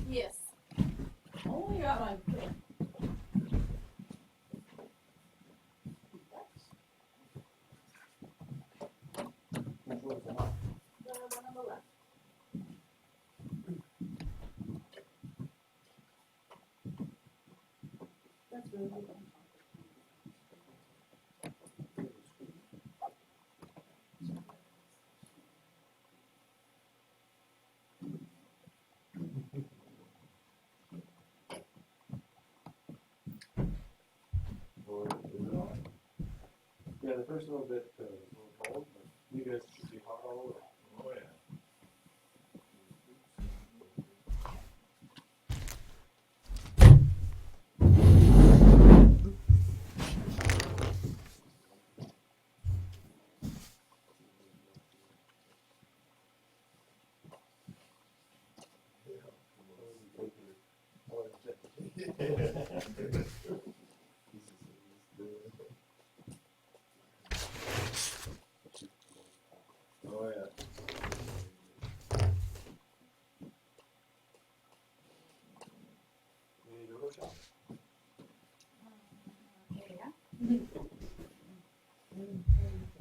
Yes. Only got my The one on the left. That's really good. Yeah, the first little bit was a little cold, but you guys should be hot all over. Oh, yeah. Oh, yeah. You need to go shop. Yeah.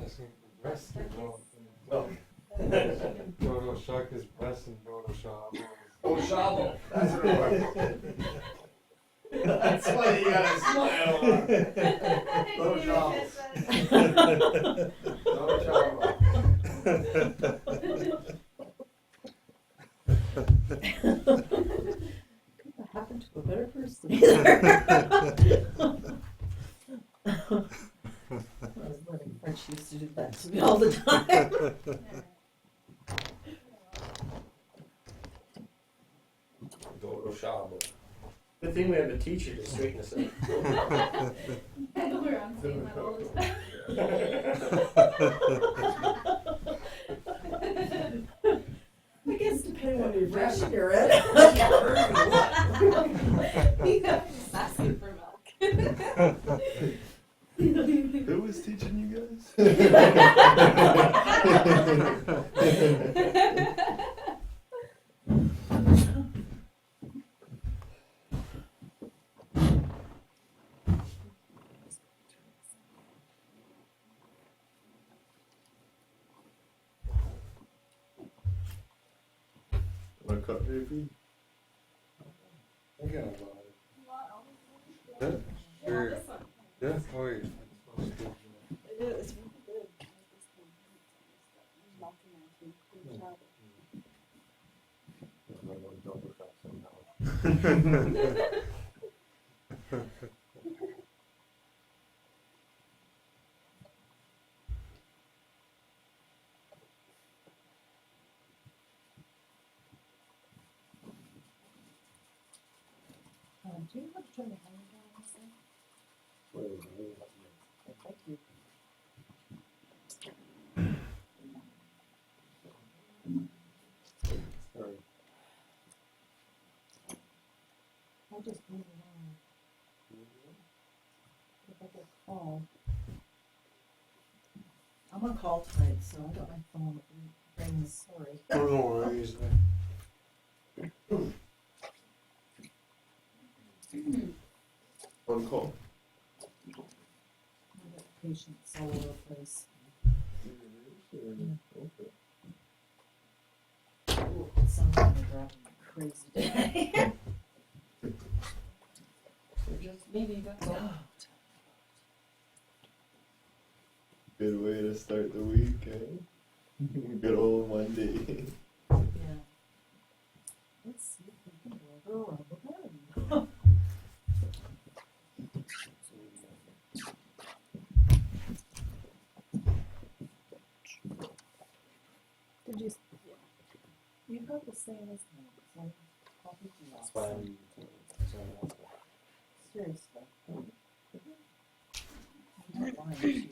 Asking for breast or no? No. Dodo shuck his breast and dodo shop. Oh, shovel. That's what it was. That's why you gotta smile a lot. Little shovel. Little shovel. What happened to a better person? I was learning French. She used to do that to me all the time. Dodo shovel. Good thing we have a teacher to straighten us out. I know we're on the same level. I guess depending on your version you're in. He's asking for milk. Who was teaching you guys? Want to cut maybe? I got about it. Yeah, sure. Yeah, oh yeah. It is really good. I'm not going to double shop somehow. Do you want to turn the camera down on this thing? Thank you. Sorry. I'll just move it on. If I get a call. I'm on call tonight, so I got my phone ringing, sorry. Oh, no worries. On call. I got patients all over the place. Okay. Some of them are driving me crazy today. Just maybe that's all. Good way to start the week, eh? Good old Monday. Yeah. Let's see if we can go around the bend. Did you? Yeah. You got the same as me. So copy That's why I'm seriously. I'm not lying to you.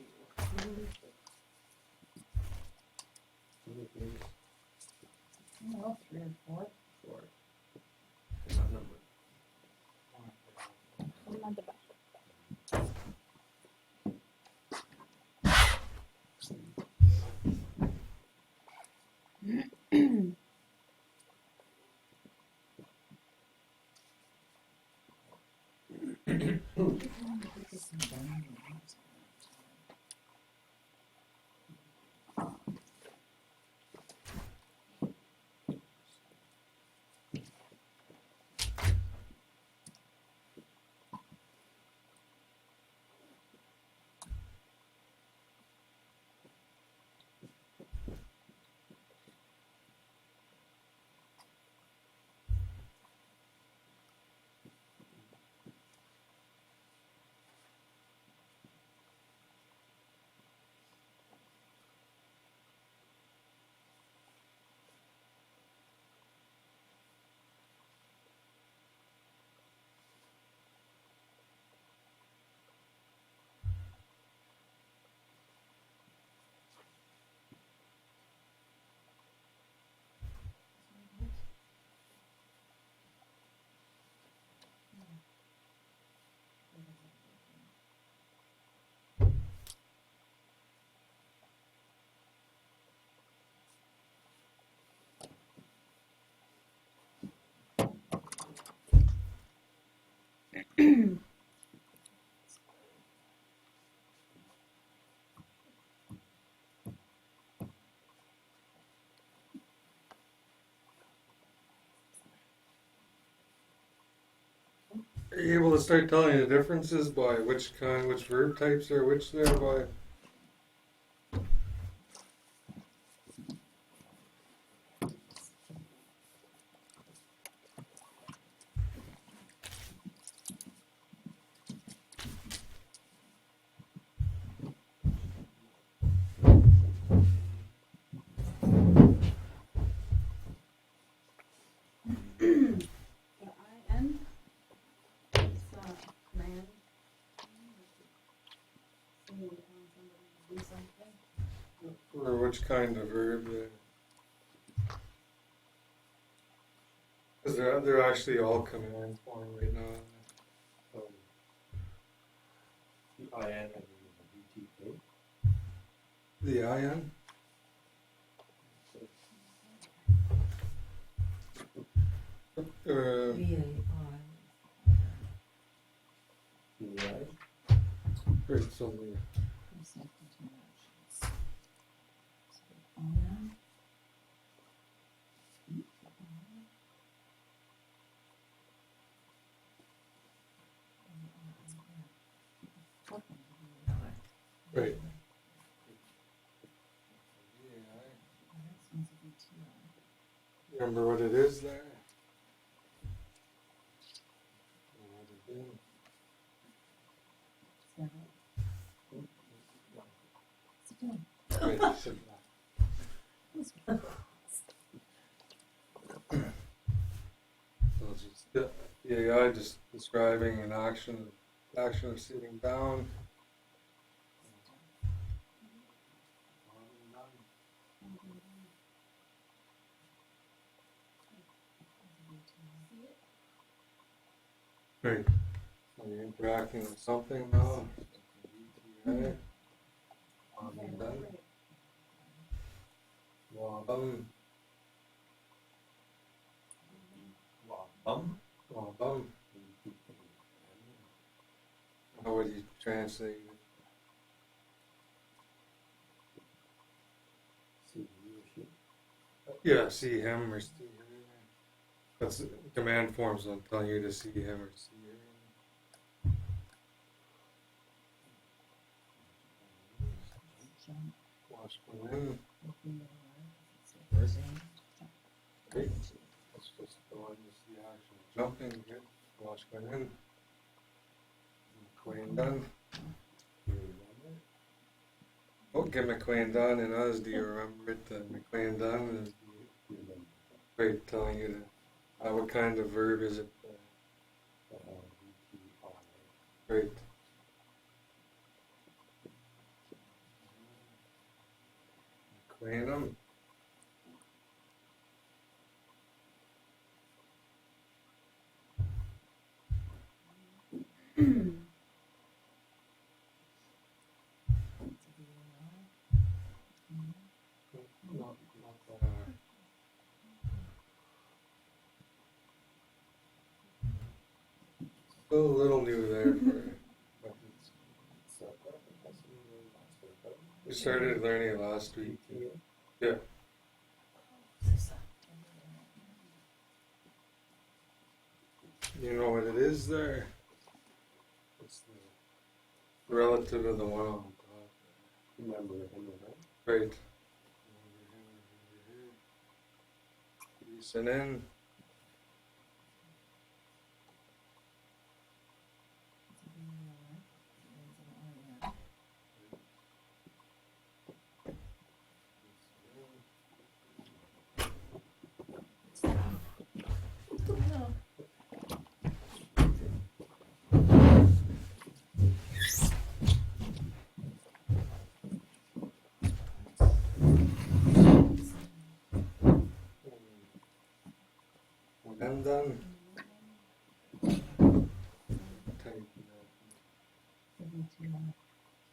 Well, 3 or 4. Four. It's not numbered. I'm on the back. Are you able to start telling the differences by which verb types are which there by? The IN is command. Saying you're telling somebody to do something. Or which kind of verb there? Because they're actually all command form right now. The IN and the BTK. The IN? VI. Right, so the right. Remember what it is there? Right, sit back. So it's just the AI just describing an action of sitting down. Right. So you're interacting with something now. Right. Done. Wabum. Wabum. How would you translate it? Yeah, see him or see her. That's command forms on telling you to see him or see her. Wash one in. Great. Let's just go on to see action. Jumping, good. Wash one in. McQueen done. Okay, McQueen done, and us, do you remember it? McQueen done is great, telling you to, what kind of verb is it? Great. McQueen them. Not that. Still a little new there but we started learning it last week. Yeah. You know what it is there? It's the relative of the one on top. Remember him, Right. And then when done.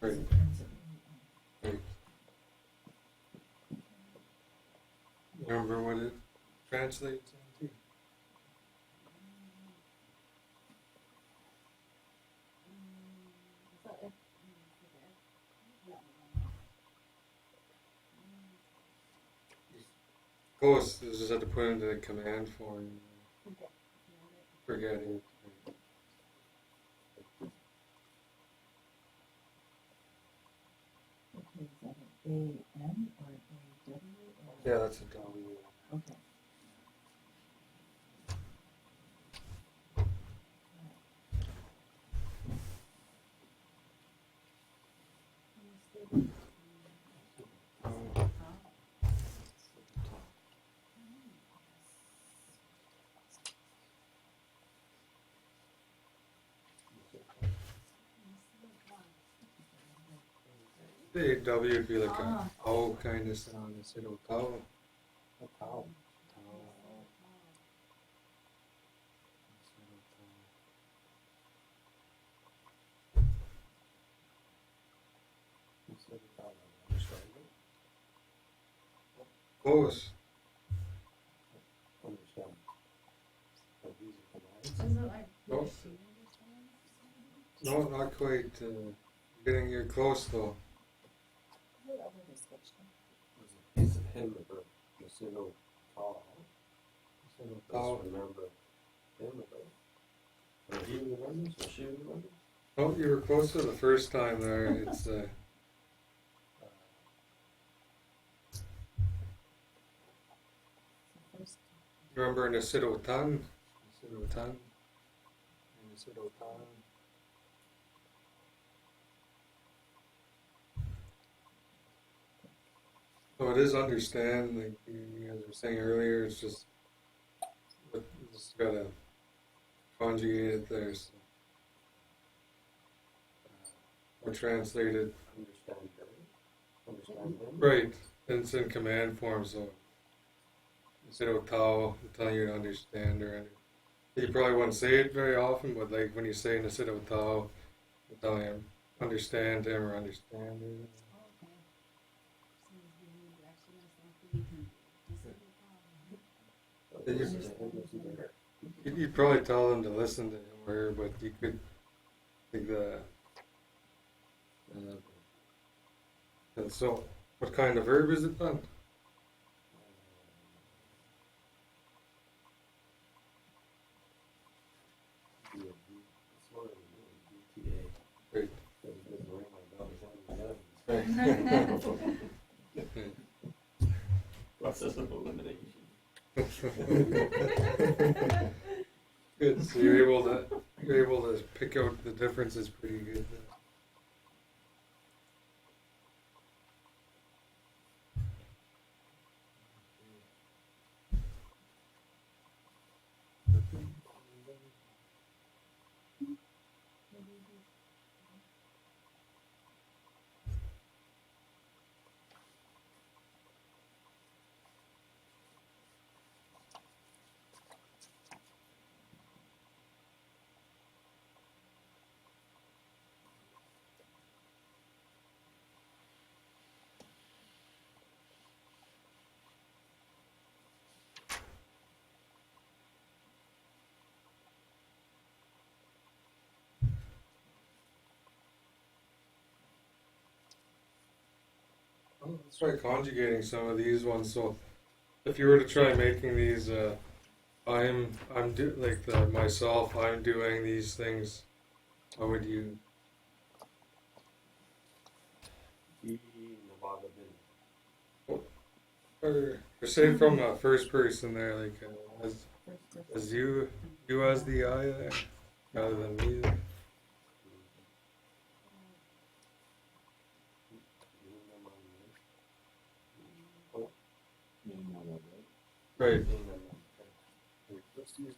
Right. Right. Remember what it translates into? Close. This just have to put into the command form. Forget it. Okay, is that an A-N or an A-W? Yeah, that's a W. Okay. The W would be like a O kind of sound instead of tau. A cow. Close. Understand. But these are commands. Isn't it like Nope. machine or No, not quite. Getting here close though. It's a hymn of the single tall. Tau. Remember him of it. He remembers or she remembers? Oh, you were closer the first time there. It's remember Nasidotan? Nasidotan? Nasidotan. So it is understand, like you guys were saying earlier, it's just gotta conjugate it there. So, or translate it. Understand her. Understand him. Right. And it's in command form, so instead of tau, I'm telling you to understand her. You probably wouldn't say it very often, but like when you say instead of tau, you're telling him understand him or understand her. You'd probably tell them to listen to him or her, but you could think that. And so, what kind of verb is it then? Right. Process of elimination. Good. So you're able to pick out the differences pretty good. let's try conjugating some of these ones. So if you were to try making these, I'm myself, I'm doing these things. How would you? Or say from first person there, like as you as the I there, rather than me. There. Right. Let's use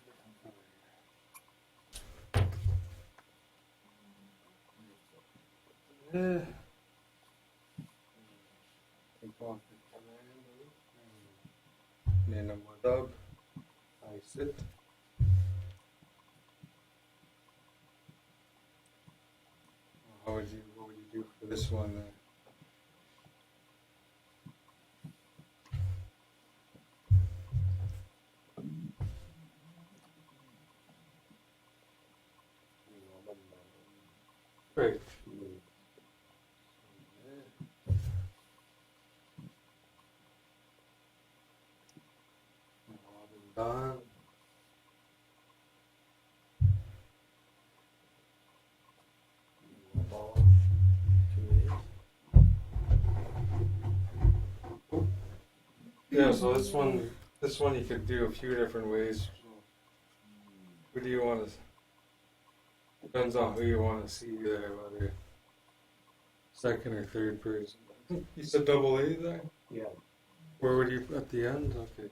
take off the command. Then I'm I sit. What would you do for this one then? Right. Done. Yeah, so this one you could do a few different ways. Who do you want to? Depends on who you want to see there, whether second or third person. You said double A there? Yeah. Where would you at the end? Okay.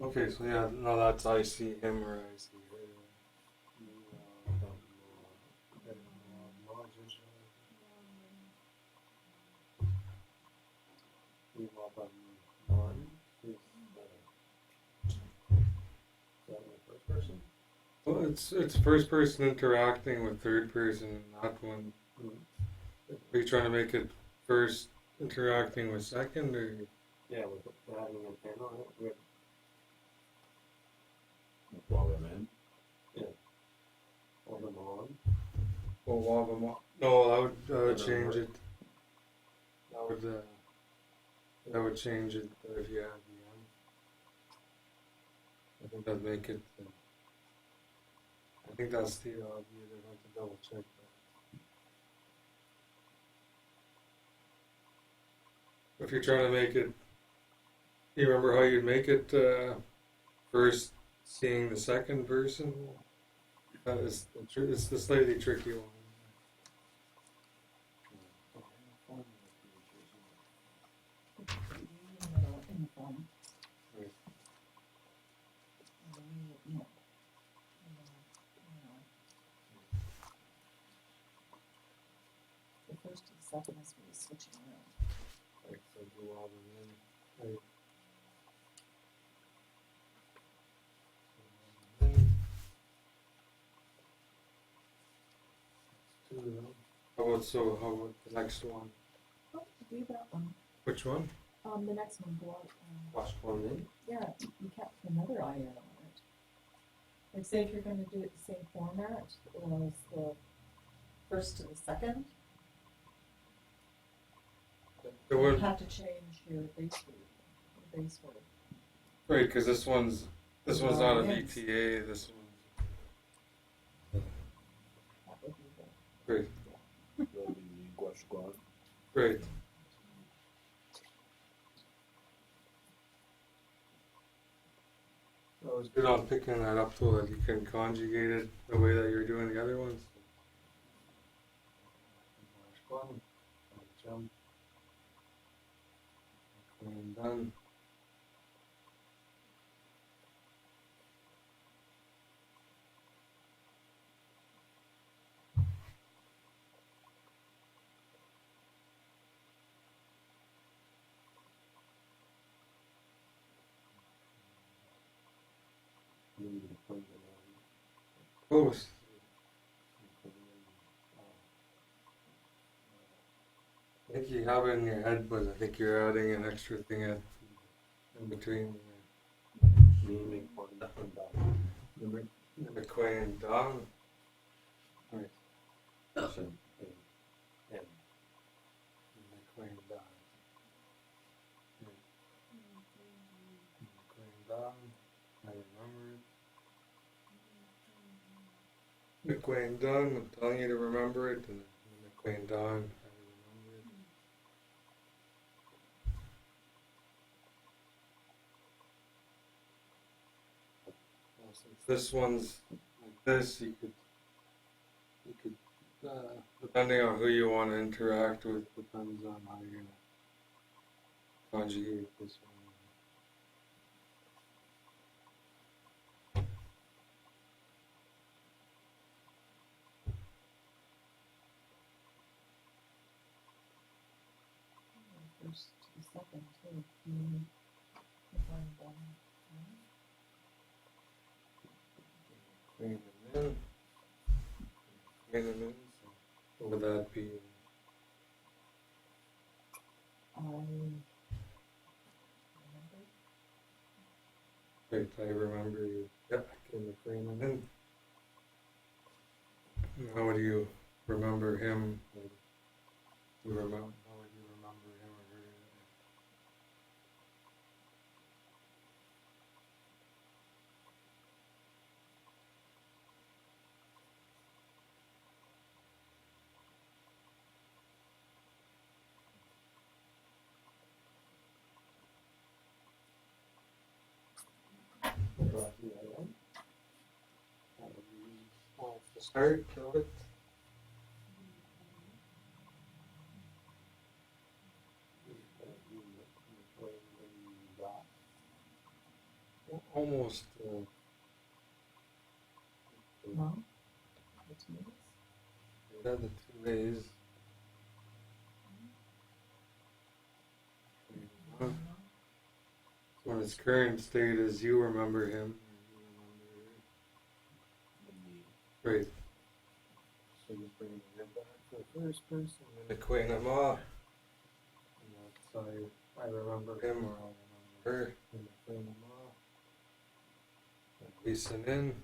Okay, so yeah, no, that's I see him or I see her. Well, it's first person interacting with third person in that one. Are you trying to make it first interacting with second, or? Yeah, with having an pen on it. While I'm in. Yeah. Or them on. Well, while them on. No, that would change it. That would change it if you had the end. I think that'd make it. I think that's the idea. I'd have to double check that. If you're trying to make it, you remember how you'd make it first seeing the second person? That is, it's the slightly tricky one. Right. The first and second is really switching around. Like, so do all the in. Right. How about the next one? Oh, do that one. Which one? The next one, block. Watch one in. Yeah, you can't put another IN on it. Like, say if you're going to do it the same format as the first to the second, The you one, have to change your base word. right? Because this one's not a Yes. VTA. This one. That would be the Great. That'll be English squad. Great. I was good on picking that up so that you can conjugate it the way that you're doing the other ones. Jump. And done. Close. I think you have it in your head, but I think you're adding an extra thing in between Naming one down. the McQueen and Don. Right. Should And McLean died. McLean died. I remember it. McLean done. I'm telling you to remember it. And McLean done. I remember it. Well, since this one's like this, you could, depending on who you want to interact with, depends on how you're gonna conjugate this one. First to the second, too. Define them, Clean them in. Clean them in. So what would that be? remember. Wait, I remember you. Yep, clean the clean them in. How would you remember him? How would you remember him or her? Start of it. Almost. No? The two minutes? The other 2 days. When his current state is you remember him. Right. So just bring him back to the first person and then acquaint him off. And that's I remember him or I remember her and acquaint him off. And listen in.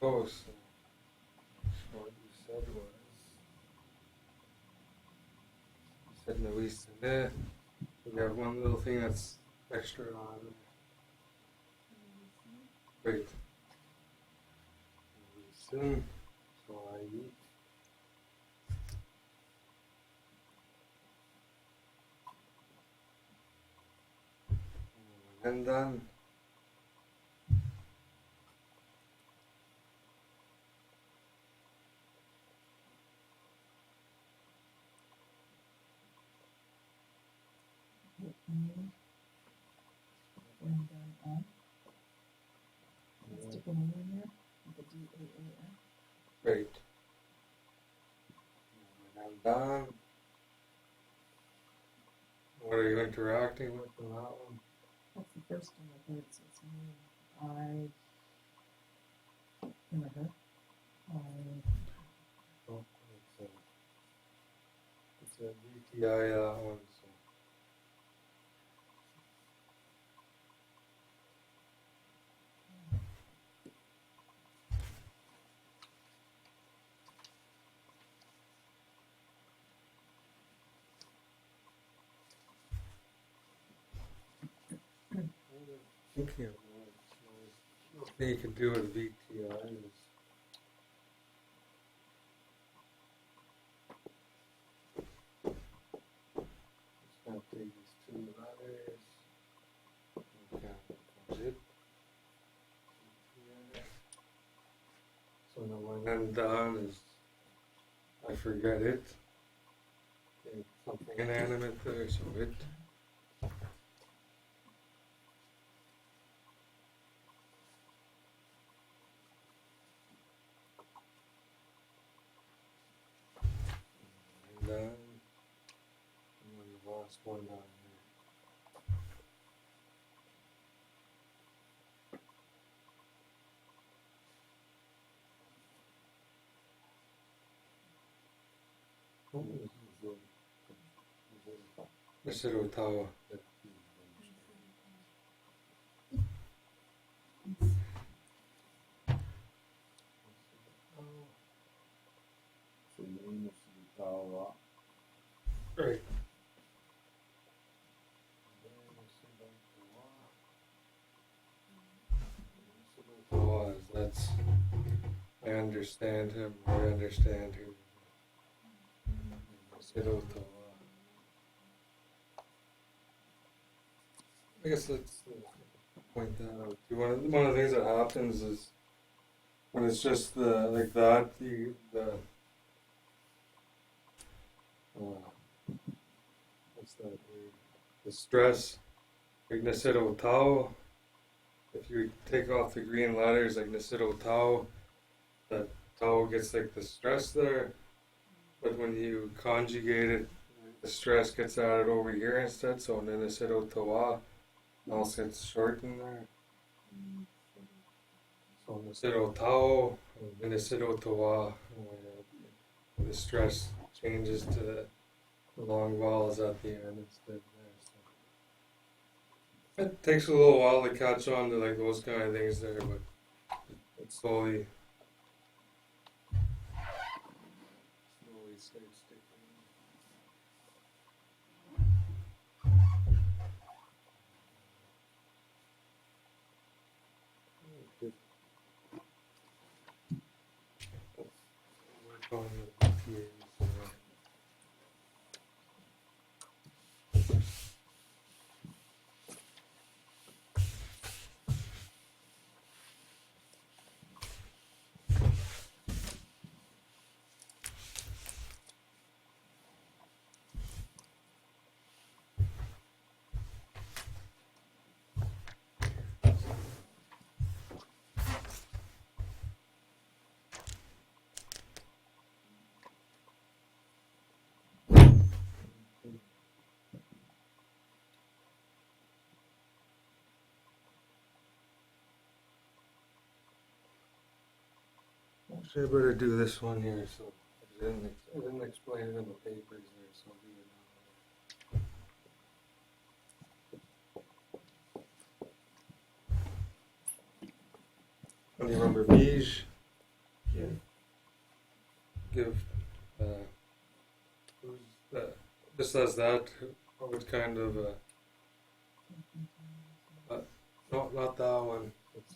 Oh, so what you said was you said no listen in. We have one little thing that's extra on. Great. Listen. So I eat. And done. When done on. Stick an A in there, with a D-A-A-N. Great. And I'm done. What are you interacting with in that one? That's the first and the third, so it's me. I. Him or her. Oh, it's a VTI that one. So. Thinking of one thing you can do with VTI is just gonna take these 2 letters and zip together. So now when I'm done is I forget it. Okay, something inanimate there, so it. And then the last one down there. Oh, this is the Instead of Ottawa. So name is Ottawa. Right. Ottawa is that's I understand him. I understand him. Instead of Ottawa. I guess let's point that out. One of the things that happens is when it's just the like that what's that word? The stress, like Nasido Tau. If you take off the green letters like Nasido Tau, that Tau gets like the stress there. But when you conjugate it, the stress gets added over here instead. So then Nasido Tawa also gets shortened there. So Nasido Tau and Nasido Tawa, the stress changes to the long vowels at the end instead there. So it takes a little while to catch on to like those kind of things there, but it slowly starts sticking. Work on the PAs. Actually, I better do this one here. So I didn't explain it in the papers there, so I'll do it now. When you remember Beige, Yeah. give who's just as that. I would kind of not that one. It's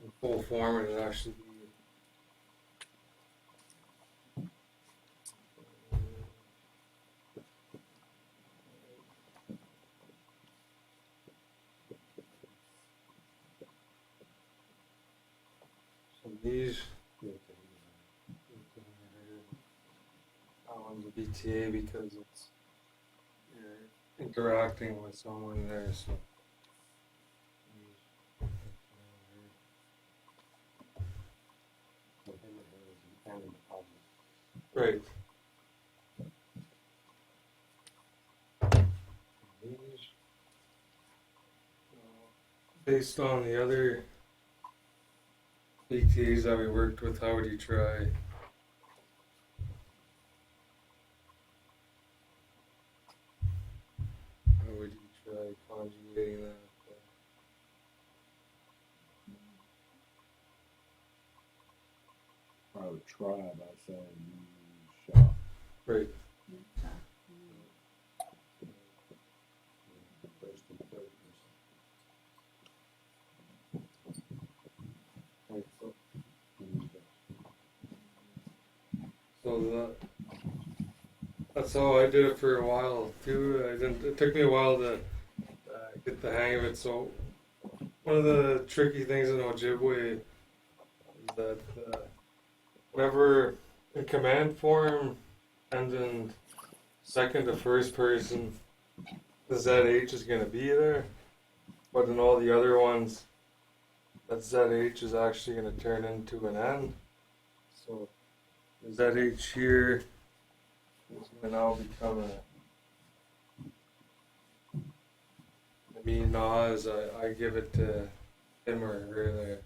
in full form. It actually be. So these. That one's a BTA because it's you're interacting with someone there. So. Right. Based on the other BTs that we worked with, how would you try? How would you try conjugating that? I would try by saying you shot. Right. First and third Right. So that's how I did it for a while too. It took me a while to get the hang of it. So one of the tricky things in Ojibwe is that whenever in command form and in second to first person, the ZH is going to be there, but in all the other ones, that ZH is actually going to turn into an N. So the ZH here is going to now become a me na as I give it to him or her there.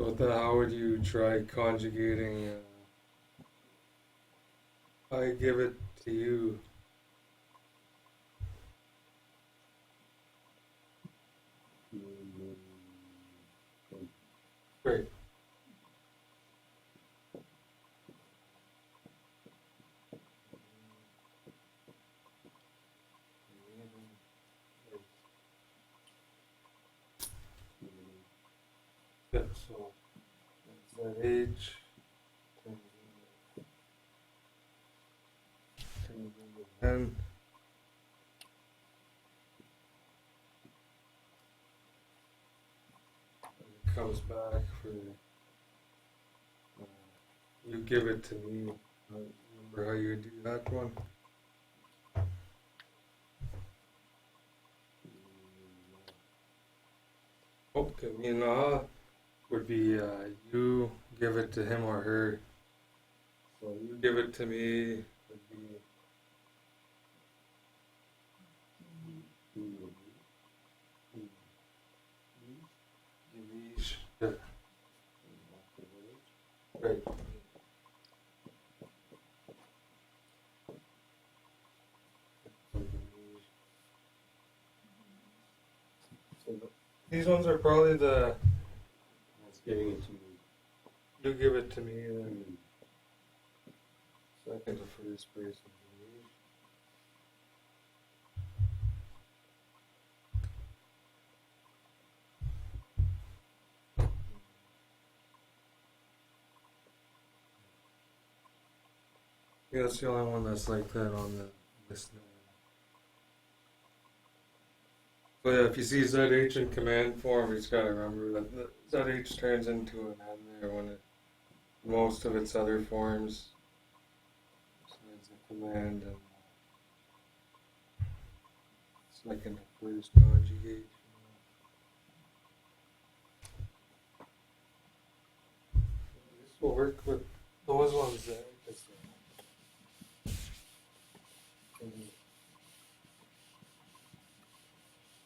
So with that, how would you try conjugating? I give it to you. Great. Yeah, so that's that H turns into N. It comes back for you give it to me. Remember how you do that one? Okay, me and would be you give it to him or her. So you give it to me would be Givish. Yeah. Right. So these ones are probably the. That's giving it to me. You give it to me then. Second to first person. Yeah, that's the only one that's like that on the list now. So yeah, if you see ZH in command form, you just gotta remember that the ZH turns into an N there when it most of its other forms. Besides the command and second to first conjugation. This will work with those ones there. 'Cause,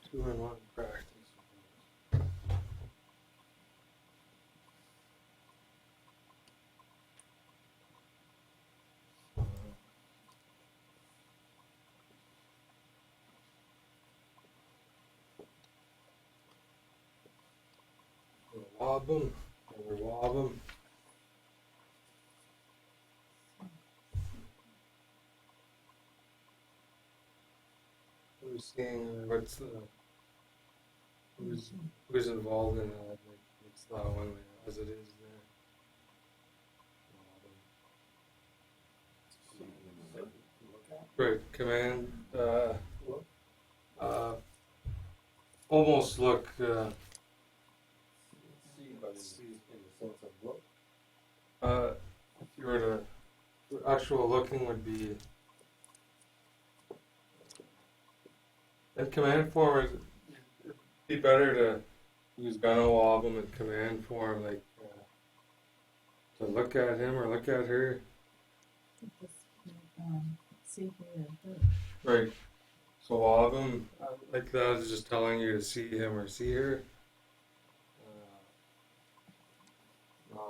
two in one practice. Wob them, or wob them. Who's seeing what's the who's involved in that? Like, it's that one as it is there. Right, command. Almost look. If you were to, the actual looking would be. In command form, it'd be better to use Gunno album in command form, like to look at him or look at her. Just, see here and Right. So album like that is just telling you to see him or see her. If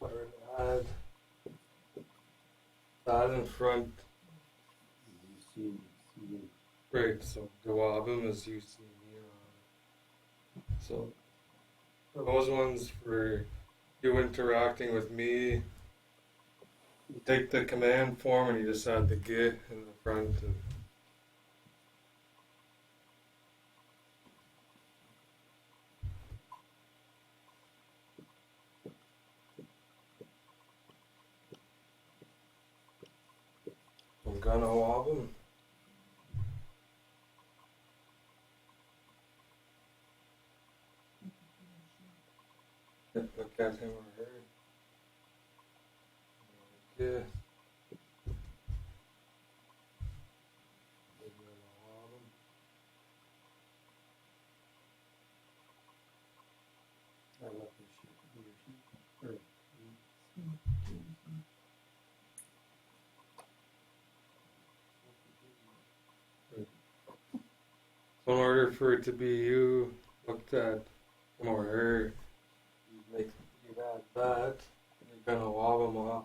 I were to add that in front. Right, so Dawabim is you see me on. So for those ones for you interacting with me, you take the command form and you just add the git in the front and I'm gonna Wabim. Look at him or her. Yeah. I love this shit. So in order for it to be you looked at him or her, you make that, you're gonna wob them off.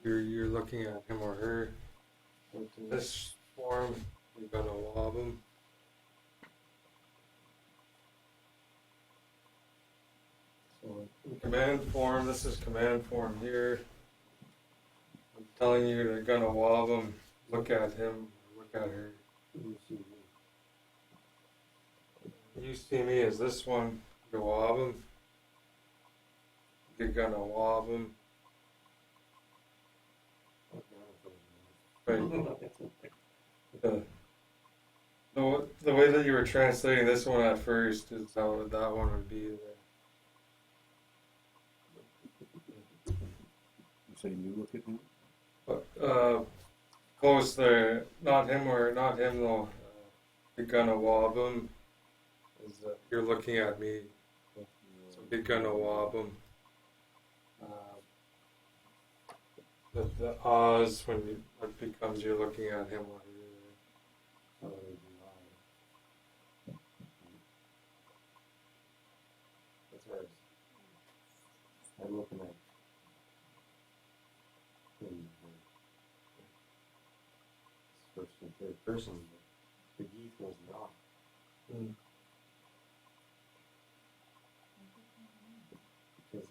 You're looking at him or her. With this form, you're gonna wob them. So in command form, this is command form here. I'm telling you they're gonna wob them. Look at him, look at her. You see me as this one, you wob them. You're gonna wob them. Right. The way that you were translating this one at first is how that one would be there. You saying you look at him? But close there, not him though. You're gonna wob him. Is you're looking at me, so you're gonna wob him. The Oz when it becomes you're looking at him or her. That's right. I'm looking at him, first and third person. The geek was not. Because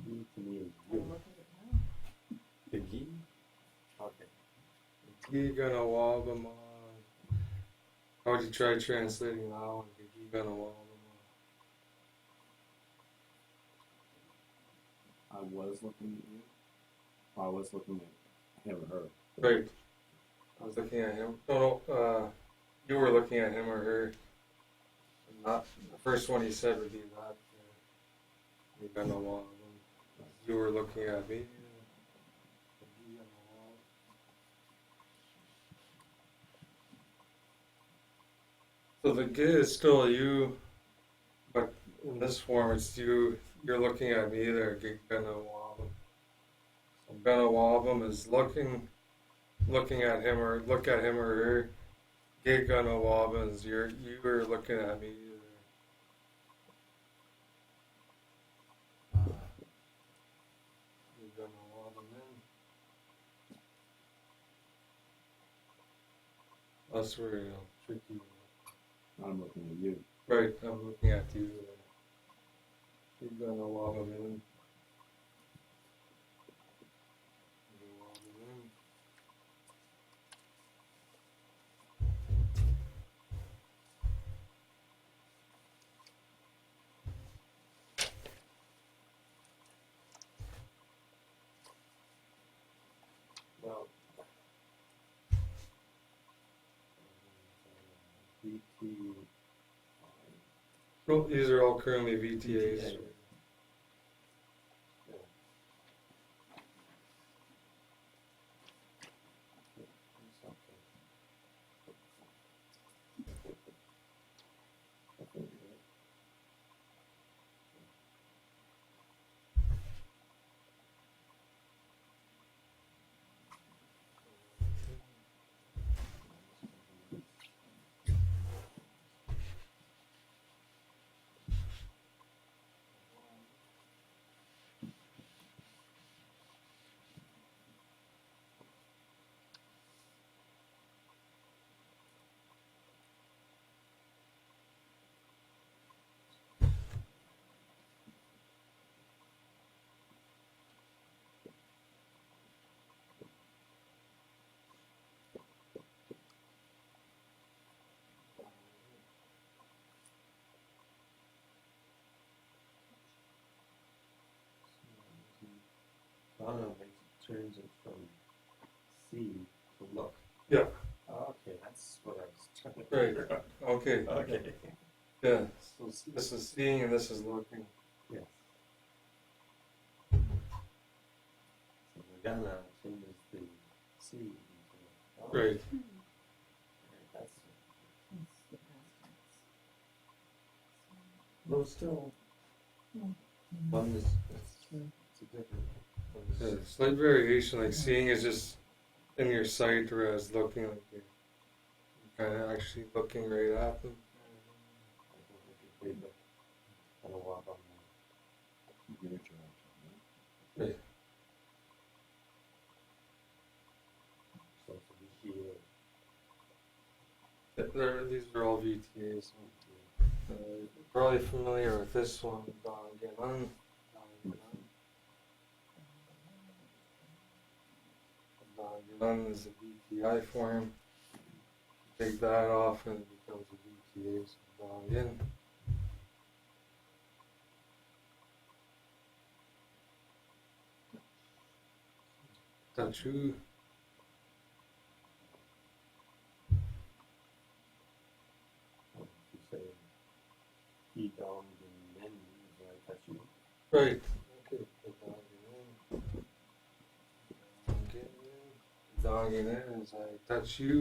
he to me is I'm you. looking at it now. The geek? Okay. You're gonna wob him on. How would you try translating that one? You're gonna wob him I was looking at you. I was looking at him or her. on. Right. I was looking at him. No, you were looking at him or her. Not the first one he said would be that. You're gonna wob him. You were looking at me. So the G is still you, but in this form it's you. You're looking at me there. Gonna wob him. So gonna wob him is looking at him or look at him or her. Gig gonna wob him is you were looking at me. You're gonna wob him in. That's where tricky. I'm looking at you. Right, I'm looking at you. You're gonna wob him in. You wob him in. Well, VT. Well, these are all currently VTAs. VTA. Donna turns it from see to look. Yeah. Okay, that's what I was trying to Right. figure out. Okay. Okay. Yeah. So this is seeing and this is looking. Yes. So we're gonna changes the see into oh, Right. That's That's the past tense. no still one is it's a different Yeah, slight variation, like seeing is just in your sight, whereas looking like you're kind of actually looking right at them. I don't Your job. Right. So it's a VTA. These are all VTAs. You're probably familiar with this one, Dongan. Dongan is a VTI form. Take that off and it becomes a VTA. So Dongan. Tachu. You say he down and then I touch you. Right. Okay. Dongan in as I touch you.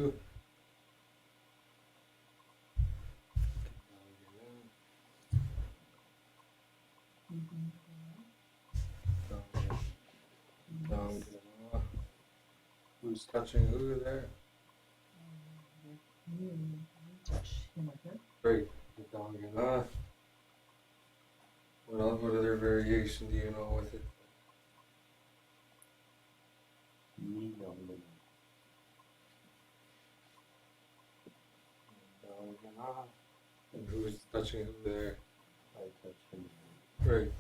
Dongan. Who's touching who there? You touch him or her. Right. Dongan. What other variation do you know with it? Me down and Dongan. And who's touching who there? I touch him. Right.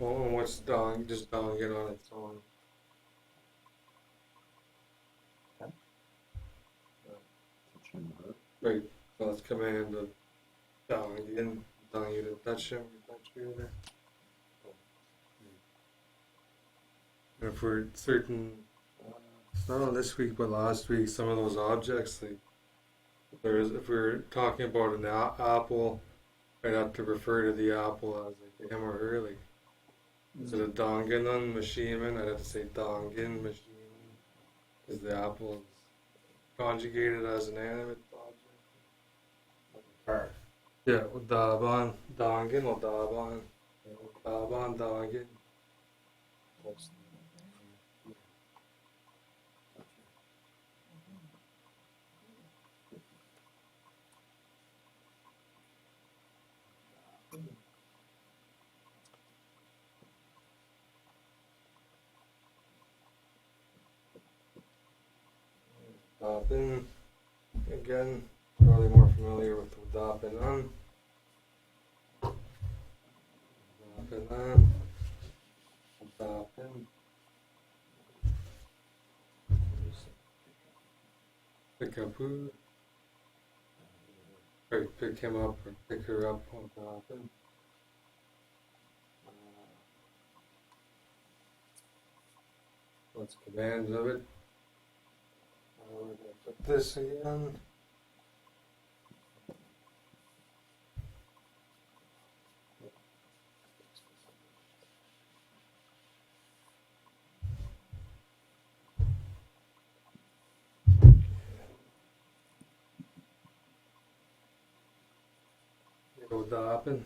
Oh, and what's Dong? Just Dongan on its own. Touch him or her. Right. So that's command of Dongan. Telling you to touch him, you touch you there. And for certain, not on this week, but last week, some of those objects, like if we're talking about an apple, I'd have to refer to the apple as like him or her. Like, is it a Dongan machine? I'd have to say Dongan machine, because the apple is conjugated as an animate object. Like a car. Yeah, Daban, Dongan, or Daban, Dongan. That's Dapin, again, probably more familiar with Dapin on. Dapin on. Dapin. Pick up who? Or pick him up or pick her up on Dapin. What's commands of it? We're going to put this again. Go Dapin.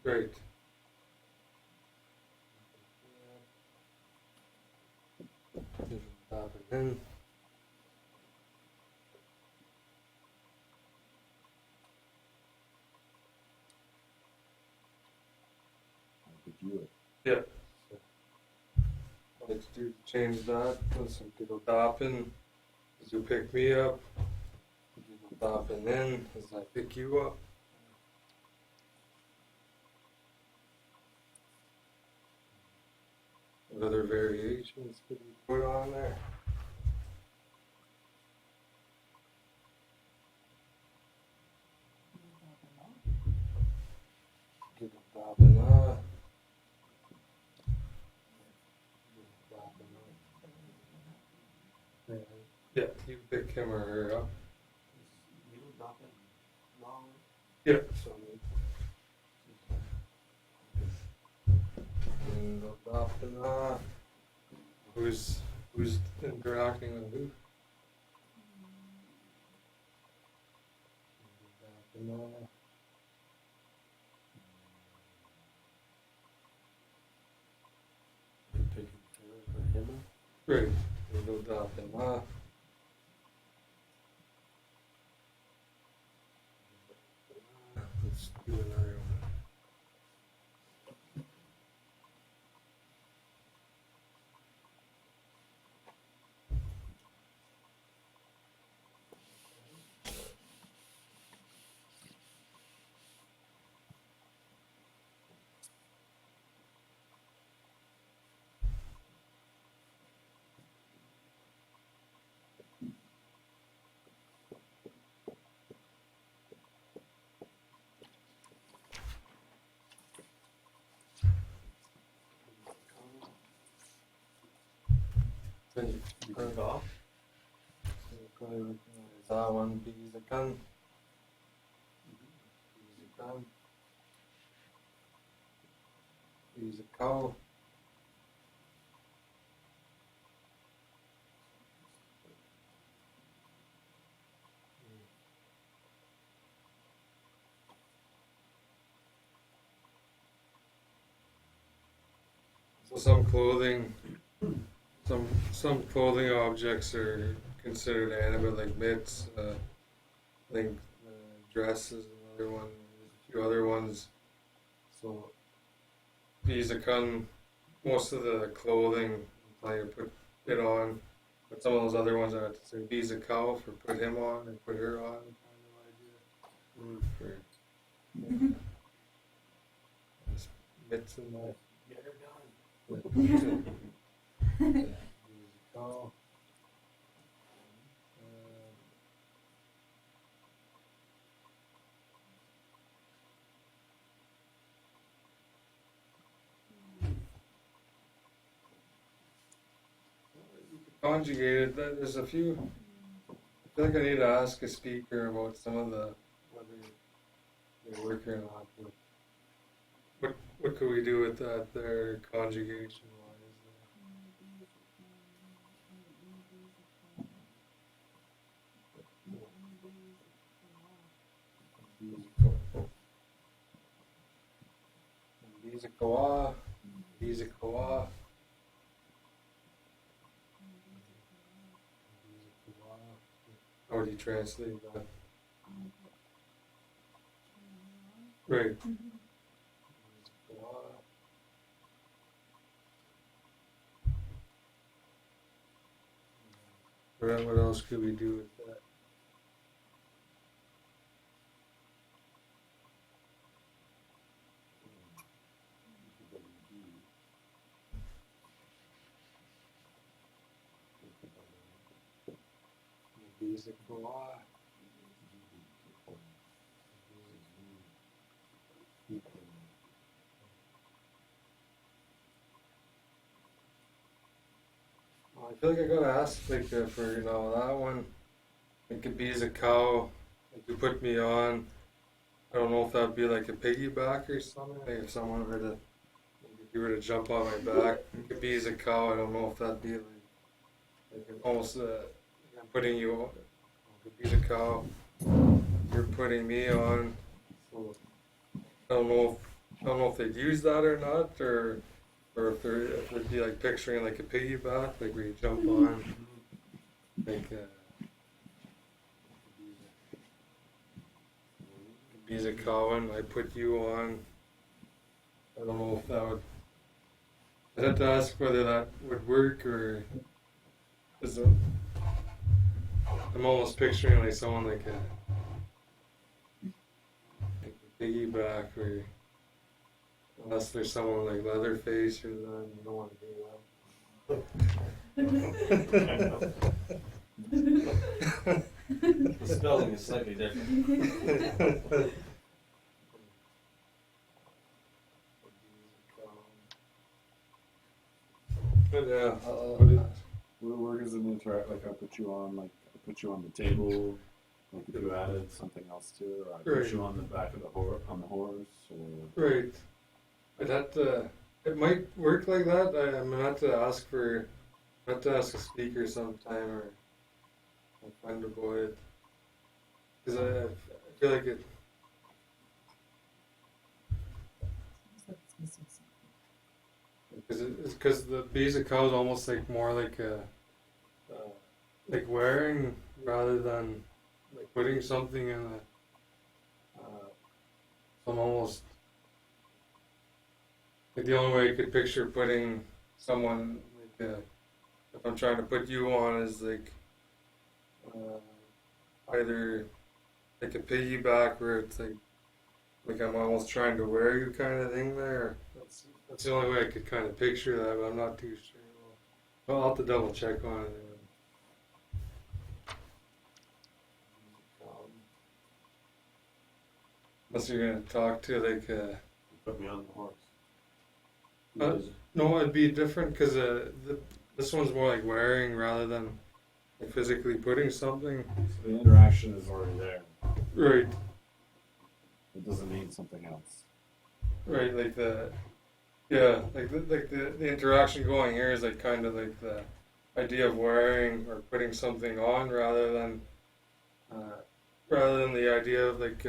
Great. Dapin in. Yeah. Let's change that. Let's go Dapin as you pick me up. Go Dapin in as I pick you up. What other variations could we put on there? Give a Dapin Yeah, you pick him or her up. Yeah. So and go Dapin who's interacting with who? Taking care of him. Right. No doubt in that. Let's do another one. Then you can go. Probably recognize that one. Bees a gun. Bees a gun. Bees a cow. So some clothing objects are considered animate, like mitts. I think dress is another one. There's a few other ones. So these are most of the clothing until you put it on. But some of those other ones I have to say bees a cow for put him on and put her on kind of idea. For there's mitts in my Get her done. bees a cow. Conjugated. There's a few. I feel like I need to ask a speaker about some of the whether they work or not. But what could we do with that there conjugation wise? These are koa. These are koa. How would you translate that? Right. What else could we do with that? These are koa. I feel like I gotta ask, like, for that one, it could be as a cow. If you put me on, I don't know if that'd be like a piggyback or something. Like if someone were to, if you were to jump on my back, it could be as a cow. I don't know if that'd be like almost I'm putting you on. It could be the cow. You're putting me on. So I don't know if they'd use that or not, or if it'd be like picturing like a piggyback, like where you jump on, like bees a cow and I put you on. I don't know if that would. I'd have to ask whether that would work or is it. I'm almost picturing like someone like a piggyback or. Unless there's someone like Leatherface or that, you don't want to do that. The spelling is slightly different. But yeah, Where does it interact? Like I put you on, the table. Like if you added something else to it, or I put Right. you on the back of the horse, or right. I'd have to. It might work like that. I'm gonna have to ask a speaker sometime or find a boy. Because I feel like Because the bees of cow is almost like more like a like wearing rather than like putting something in a some almost like the only way I could picture putting someone like if I'm trying to put you on is like either like a piggyback where it's like I'm almost trying to wear you kind of thing there. That's the only way I could kind of picture that, but I'm not too sure. Well, I'll have to double check on it. Unless you're gonna talk to like Put me on the horse. no, it'd be different because this one's more like wearing rather than like physically putting something. So the interaction is already there. Right, It doesn't mean something else. right, like the the interaction going here is like kind of like the idea of wearing or putting something on rather than the idea of like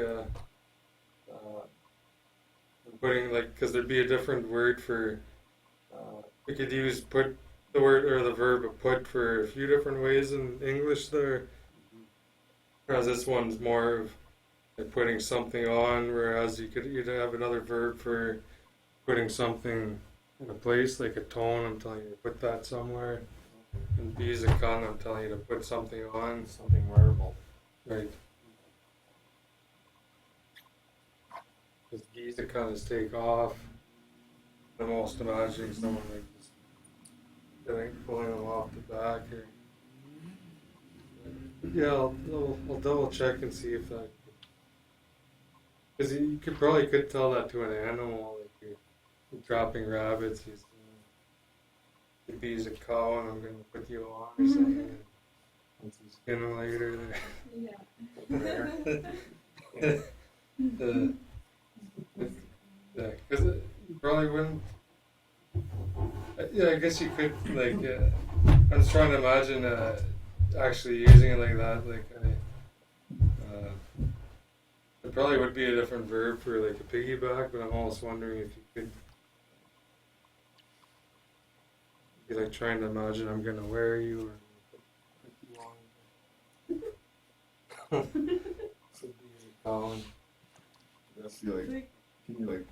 putting like because there'd be a different word for we could use put the word or the verb of put for a few different ways in English there, whereas this one's more of like putting something on, whereas you'd have another verb for putting something in a place like a tone. I'm telling you to put that somewhere, and B is a con. I'm telling you to put something on. Something wearable. Right. Because geese are kind of take off. I'm almost imagining someone like just pulling them off the back here. Yeah, I'll double check and see if that. Because you could tell that to an animal, like you're dropping rabbits. The bee's a cow, and I'm going to put you on or something. Once you skin them later. Yeah. Yeah, because you probably wouldn't. Yeah, I guess you could like. I was trying to imagine actually using it like that. Like, it probably would be a different verb for like a piggyback, but I'm almost wondering if you could. Be like trying to imagine I'm gonna wear you or put you on. So be Colin. That's like, can you like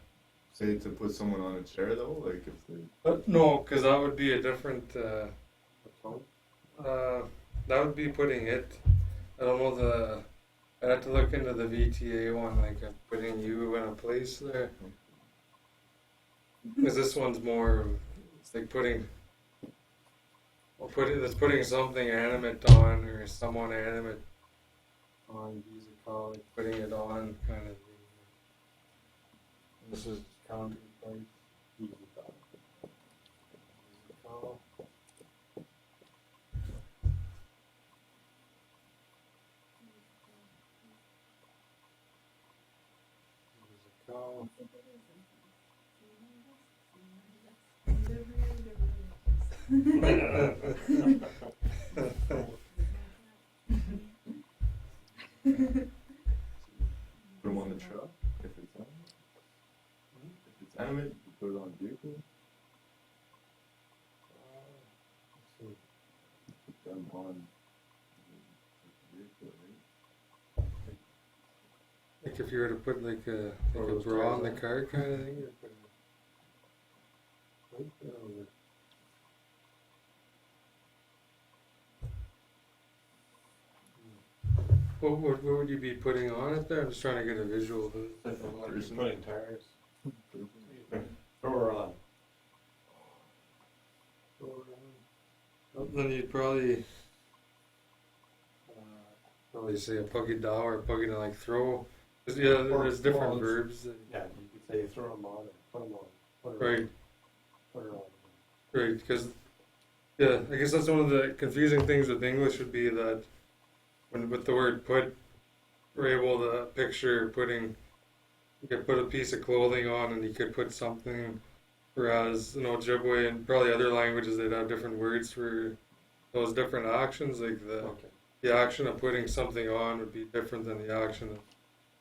say to put someone on a chair though? Like if they. No, because that would be a different. That would be putting it. I don't know I'd have to look into the VTA one, like putting you in a place there. Because this one's more. It's like putting. It's putting something animate on or someone animate on. Use a call, like putting it on kind of thing. This is counting part. Use a call. Use a call. Use a call. Put them on the truck if it's animate. If it's animate, you put it on a vehicle. Put them on the vehicle, right? Like if you were to put like a bra on the car kind of thing, you're putting what would you be putting on it there? I'm just trying to get a visual of it. Just putting tires. Throw her on. Then you'd probably say a puggy dow or a puggy to like throw. 'Cause, yeah, there's different Well, verbs. Yeah, you could say throw them on or put them on. Put her Right, on. Put her on. right. Because yeah, I guess that's one of the confusing things with English would be that when with the word put, we're able to picture putting. You could put a piece of clothing on, and you could put something. Whereas Ojibwe and probably other languages, they'd have different words for those different actions. Like the action of putting something on would be different than the action of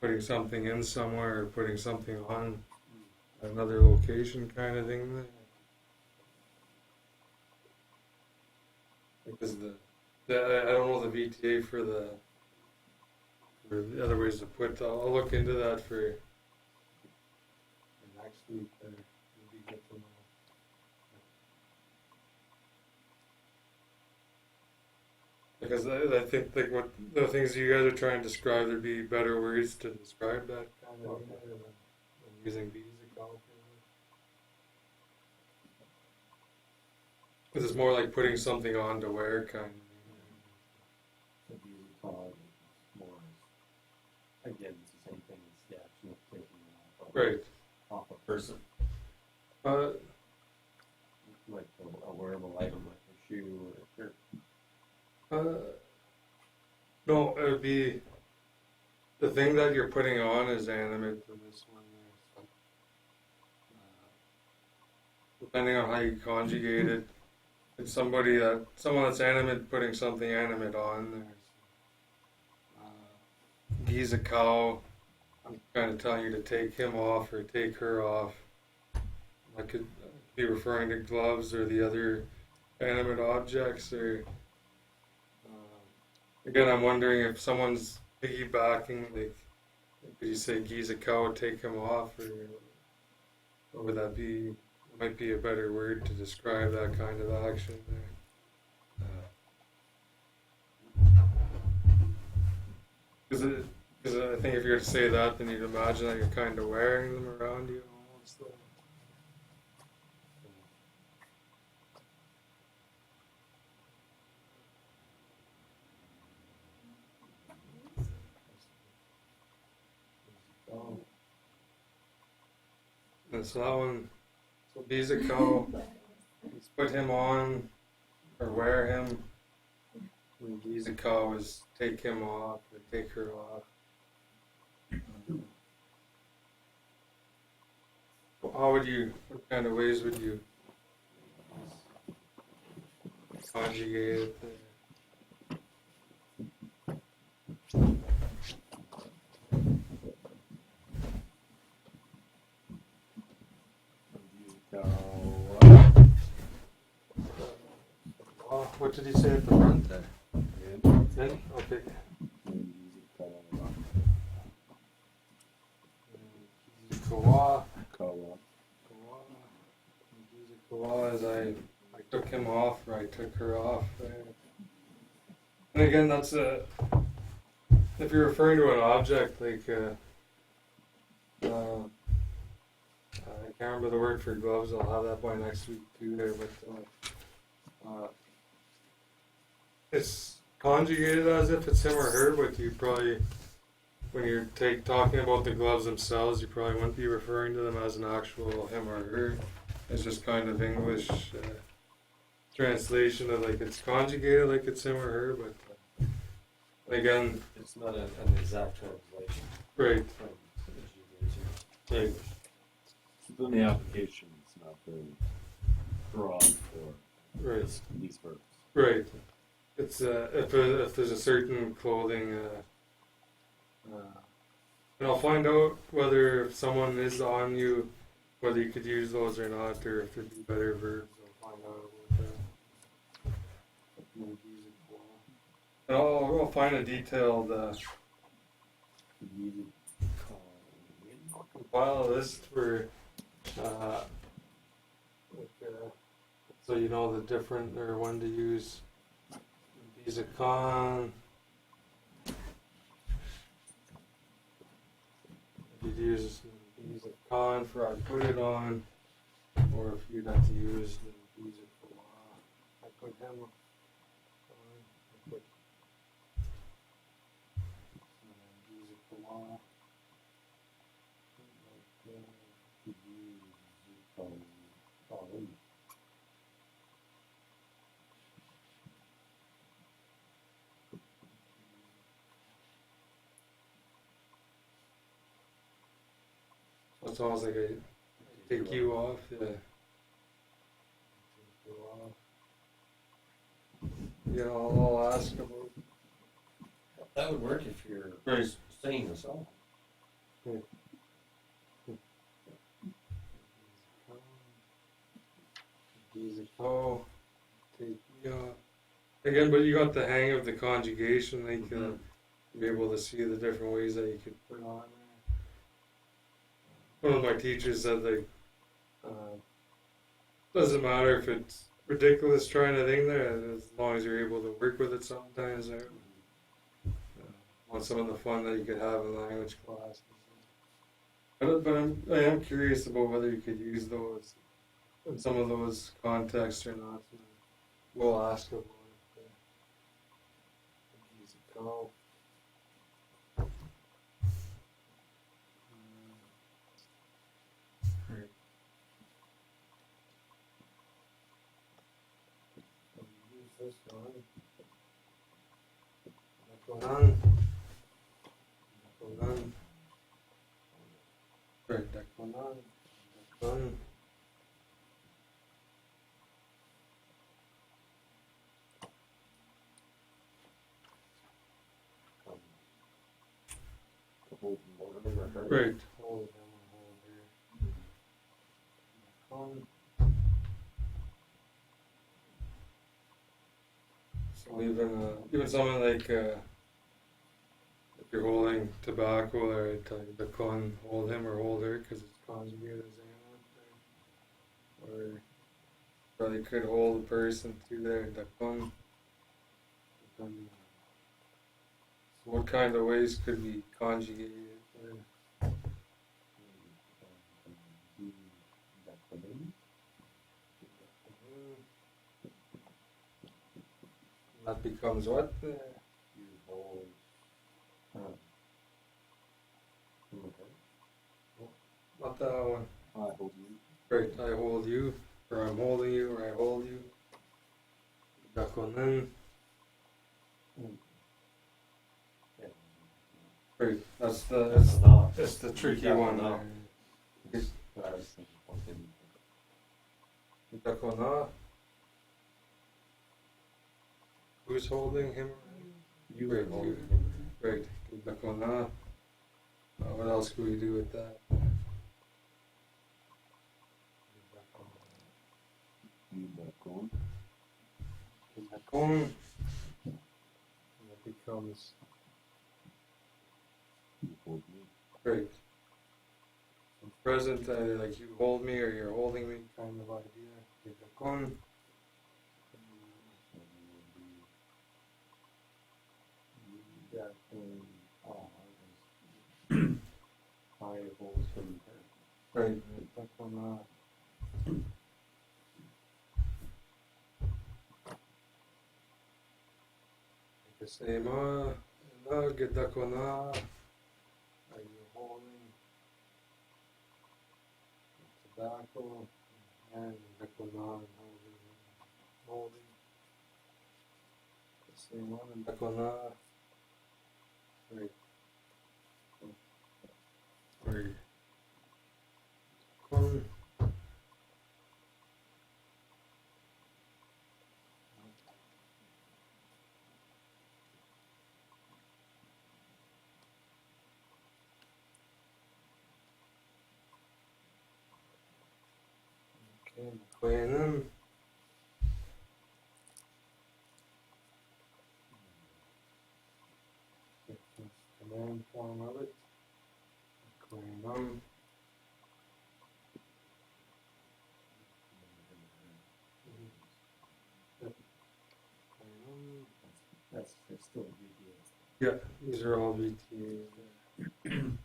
putting something in somewhere or putting something on another location, kind of thing. because I don't know the VTA for the other ways to put. I'll look into that for next week. There, maybe get to know. Because I think like what the things you guys are trying to describe, there'd be better words to describe that kind of thing than using bees account. Because it's more like putting something on to wear kind of. So these are called more, again, it's the same thing as the action of taking it off, Right. off a person, like a wearable item like a shoe or a shirt. No, it would be the thing that you're putting on is animate in this one there. So, depending on how you conjugate it, it's someone that's animate putting something animate on there. So, he's a cow. I'm kind of telling you to take him off or take her off. I could be referring to gloves or the other animate objects or. Again, I'm wondering if someone's piggybacking, like, could you say geese a cow, take him off, or would that be, might be a better word to describe that kind of action there. Because I think if you were to say that, then you'd imagine that you're kind of wearing them around you almost. And so that one, so bees a cow, let's put him on or wear him. And bees a cow is take him off or take her off. How would you, what kind of ways would you conjugate it there? What did he say at the front there? Then? Okay. Kawa. Kawa as I took him off or I took her off there. And again, that's if you're referring to an object like I can't remember the word for gloves. I'll have that by next week too there, but it's conjugated as if it's him or her, but you probably, when you're talking about the gloves themselves, you probably wouldn't be referring to them as an actual him or her. It's just kind of English translation of like it's conjugated like it's him or her, but again, It's not an exact translation. right. Right. Then the application is not very broad for Right. these verbs. Right. It's if there's a certain clothing, and I'll find out whether if someone is on you, whether you could use those or not, or if there'd be better verbs. I'll find out about that. And I'll find a detailed compile a list for so you know the different or when to use. Visa con. You'd use Visa con for I put it on, or if you'd have to use the Visa for I put him on. I put Visa for so it's almost like I take you off, yeah. Take you off. Yeah, I'll ask about. That would work if you're Right. singing a song. Easy. Oh, take me off. again, but you got the hang of the conjugation, like be able to see the different ways that you could put on there. One of my teachers said like doesn't matter if it's ridiculous trying a thing there, as long as you're able to work with it sometimes there. On some of the fun that you could have in language classes. But I am curious about whether you could use those in some of those contexts or not. We'll ask about it. Use a call. Right. Use this one. That going on. Right, that going on. That going. Hold them or her. Right. Hold here. On. So even something like if you're holding tobacco, or I tell you the con, hold him or hold her because it's conjugated as an or probably could hold a person too there, the con. So what kind of ways could be conjugated? That becomes what? You hold. Not that one. I hold you. Right, I hold you, or I'm holding you, or I hold you. Back on then. Right, that's the tricky one there. Back on that. Who's holding him? You Right, hold you. him. Right, back on that. What else could we do with that? Keep that going. Back on. That becomes You hold me. great. In present, either like you hold me or you're holding me kind of idea. Get back on. That I hold him. Right, back on that. Like the same, get back on that. Are you holding tobacco? And back on that and holding. The same one and back on that. Right. Right. Come. Okay, playing them. Command form of it. Clean them. That's still a big deal. Yeah, these are all VTAs. You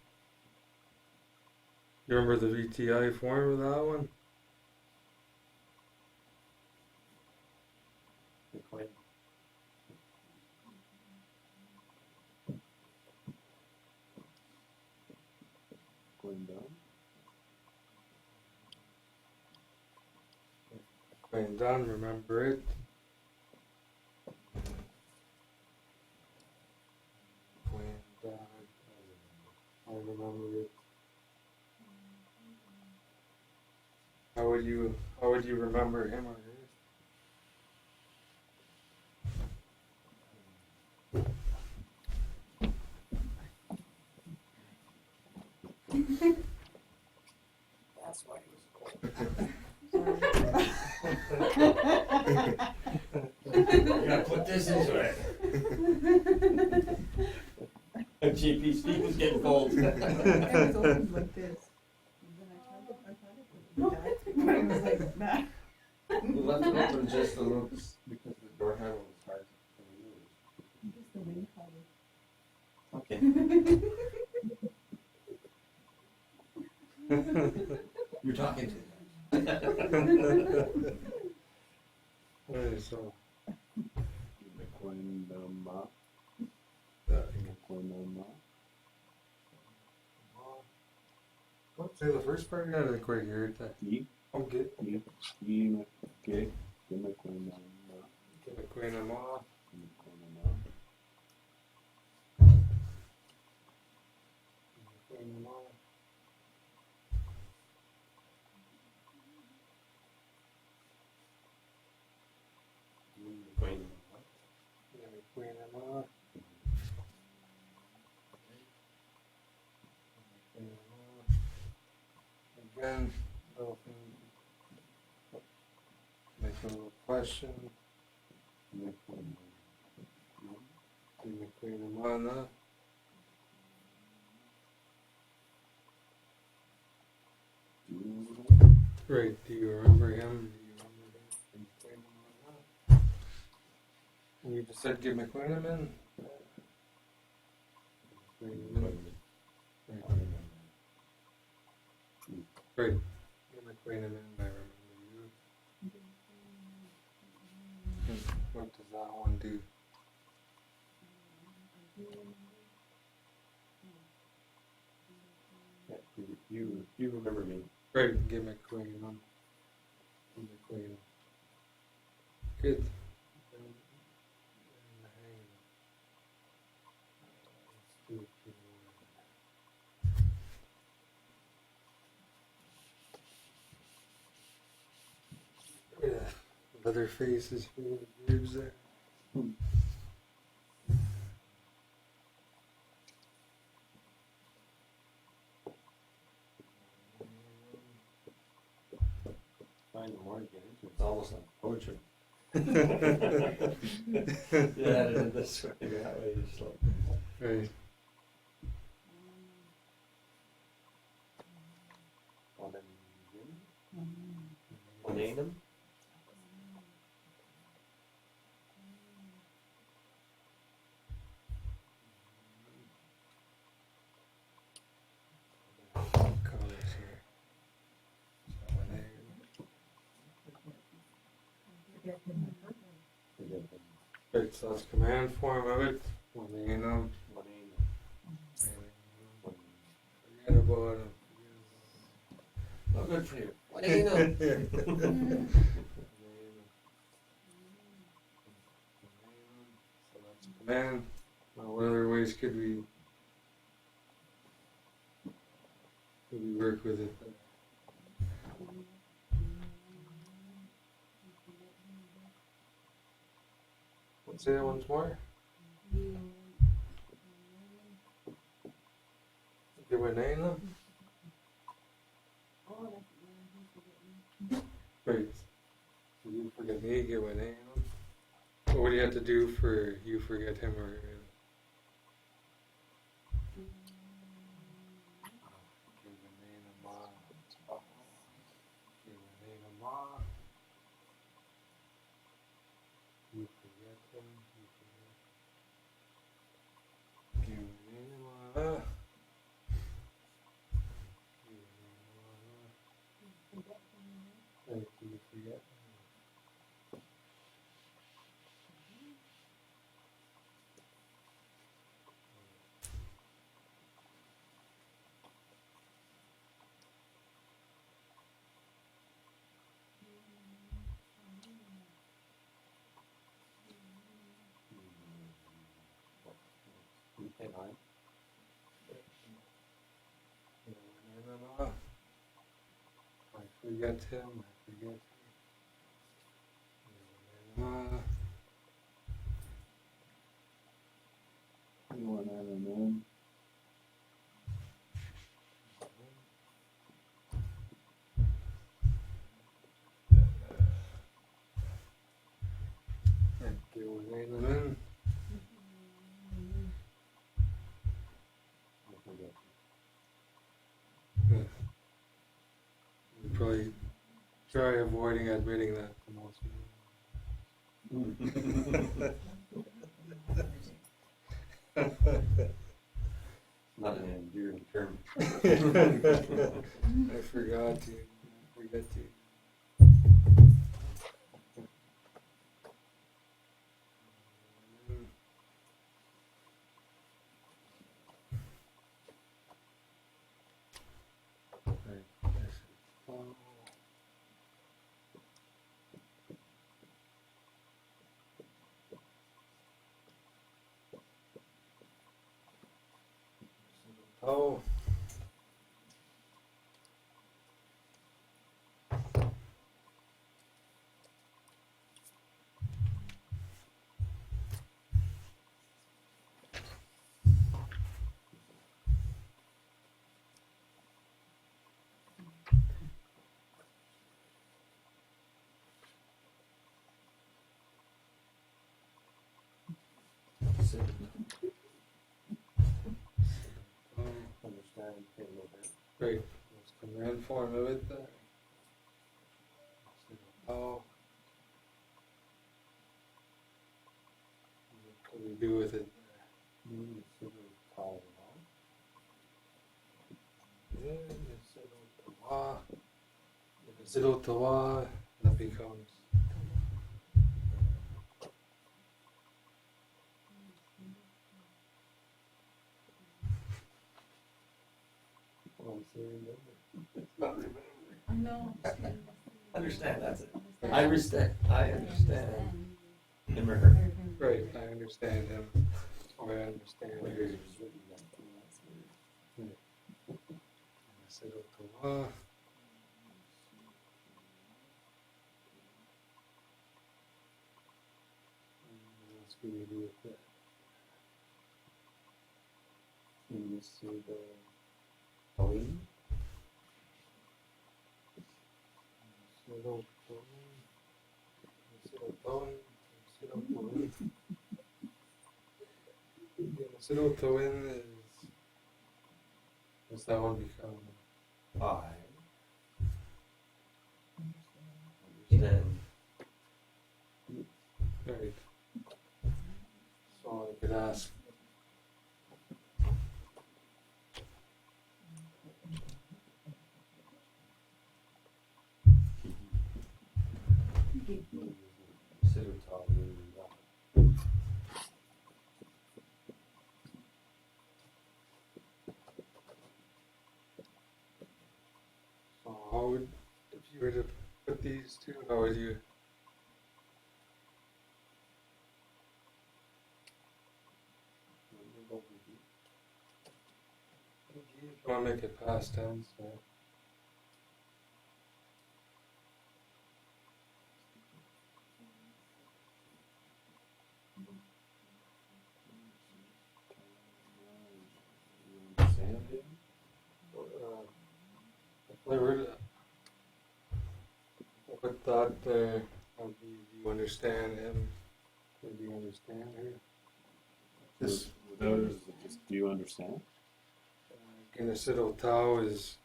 remember the VTI form of that one? Quite Going down. Clean done, remember it. Clean done. I remember it. How would you remember him or her? That's why he was cold. You gotta put This is right. GP Stevens getting cold. I was open like this. And then I tried to, I thought it would be back, but it was like that. We left it open just a little, because the door handle was hard to remove. Just the wind caught Okay. You're talking to them. Alright, so McQueen, what? Say the first part again? I didn't quite hear it. E, Okay. E, E, K, McQueen, Get the queen of Ma. Queen of Ma. Queen. Get the queen of Ma. Queen of Ma. Again, little thing. Make a little question. Get the queen of Ma now. Right, do you remember him? You just said give McQueen in? Right, give McQueen in, I remember you. And what does that one do? Yeah, you remember me. Right, give McQueen in. Give McQueen in. Good. Yeah, leather faces for the boobs there. Find the more again. It's almost like poetry. Yeah, it is this way, that way, just like. Right. Name them? Colors here. Right, so that's command form of it. We'll name them. Forget about them. Not good for you. What do you know? So that's command. Now, what other ways could we work with it? Let's say that once more. Give we name them? Right. So you forget me, give a name. What do you have to do for you forget him or her? Give a name of Ma. Give a name of Ma. You forget him. You forget. Give a name of Ma. Give a name of Ma. Right, do you forget? Okay, fine. I forget him, I forget him. You want to have a name? Give a name probably try avoiding admitting that to most Not an endearing term. I forgot to. Forget to. Oh. Understand, take a little bit. Right. There's command form of it there. Oh. What can we do with it? Zero tawa, that becomes No. Understand, that's it. I understand. Him or her. right. I understand him, or I understand her. Zero tawa. What else can we do with that? Can you see the Pauline? Zero tawa. Zero tawa. Zero tawa. Zero tawin is. Does that one become? I understand. Right. So I could ask. Consider talking. So how would, if you were to put these two, how would you? I want to make it past tense. So. If I were to put that there, do you understand him? Or do you understand her? This without it, is it just do you understand? Kinesido Tao is,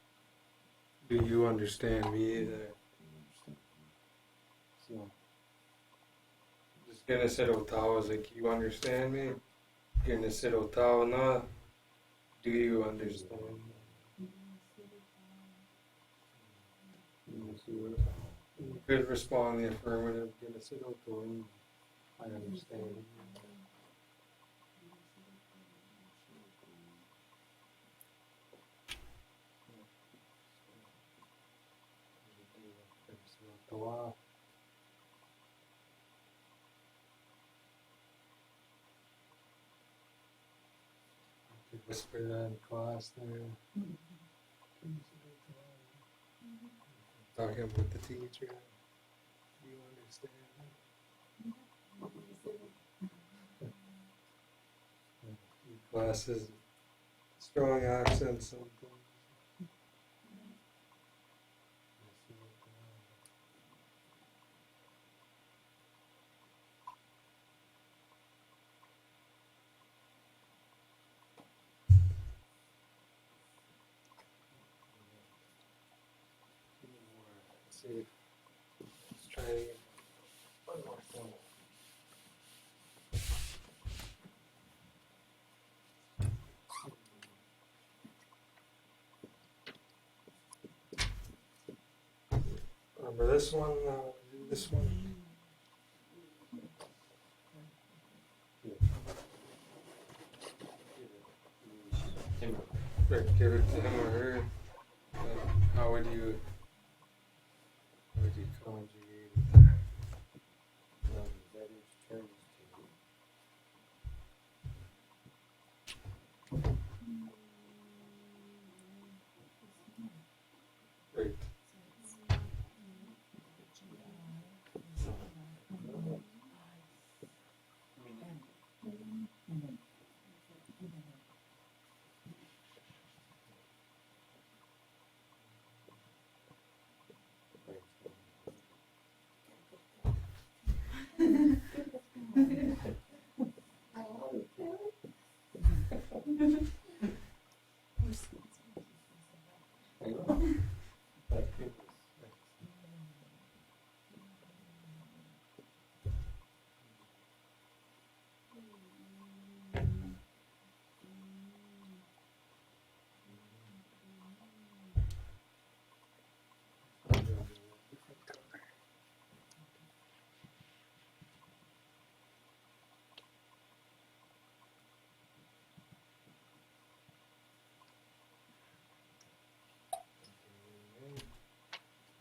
do you understand me? There. So, just Kinesido Tao is like, you understand me? Kinesido Tao na, do you understand me? You could respond in the affirmative, Kinesido Tao, I understand. Wow. I could whisper that in class there. Talking with the teacher. Do you understand? Classes, strong accents sometimes. see. Let's try it again. One more thing. Remember this one? This one? Right, give it to him or her. How would you conjugate it? That is turns Right.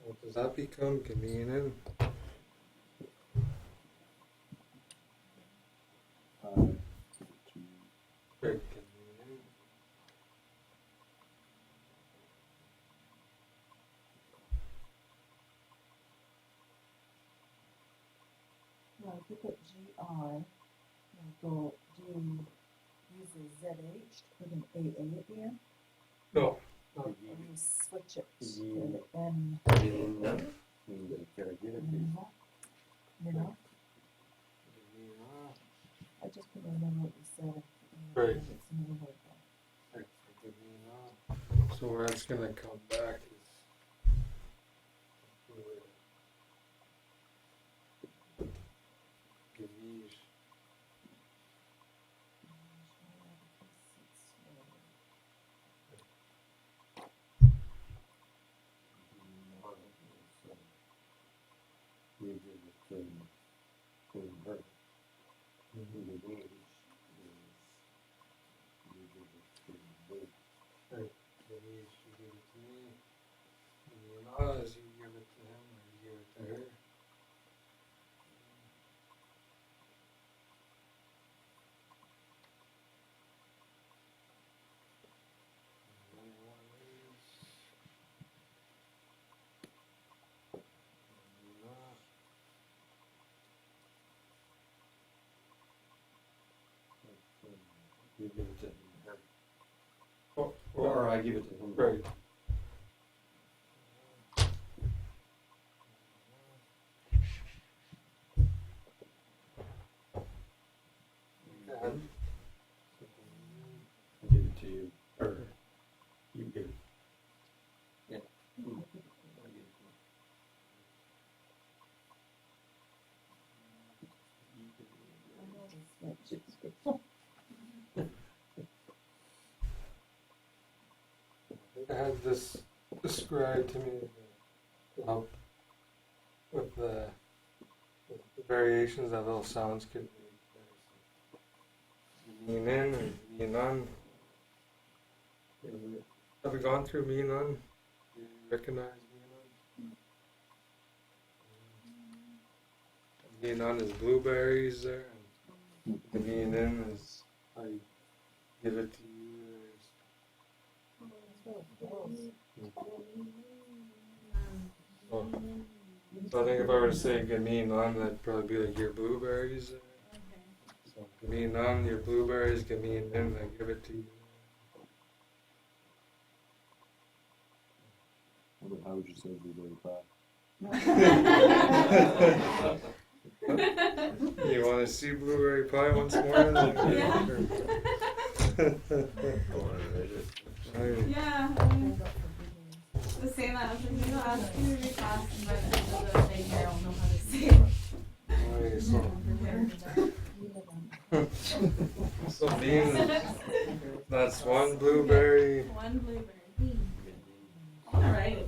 What does that become? Convenient. Right, convenient. Now, if you put GI, you'll use a ZH to put an AA at the end, No. or you switch it to the N. You know? I just couldn't remember what you said. Right. It's a new word there. So where it's gonna come back is Ganesh. Right, Ganesh, you give it to me. And Oz, you give it to him or you give it to her. And then one is You give it to her. Oh, Or I give it to him. right. And I give it to you. Or you give it. Yeah. I give it to you. I had this described to me to help with the variations that little sounds could make. Mean in and mean on. Have we gone through mean on? Do you recognize mean on? Mean on is blueberries there, and the mean in is I give it to you. So I think if I were to say gamin on, that'd probably be like your blueberries. So gamin on, your blueberries, gamin in, I give it to you. How would you say blueberry pie? You want to see blueberry pie once more? Yeah. Yeah. was saying that, I was like, you know, ask me to be fast and by the end of the thing here, I'll know how to say it. Why so so mean? That's one blueberry. One blueberry. Alright.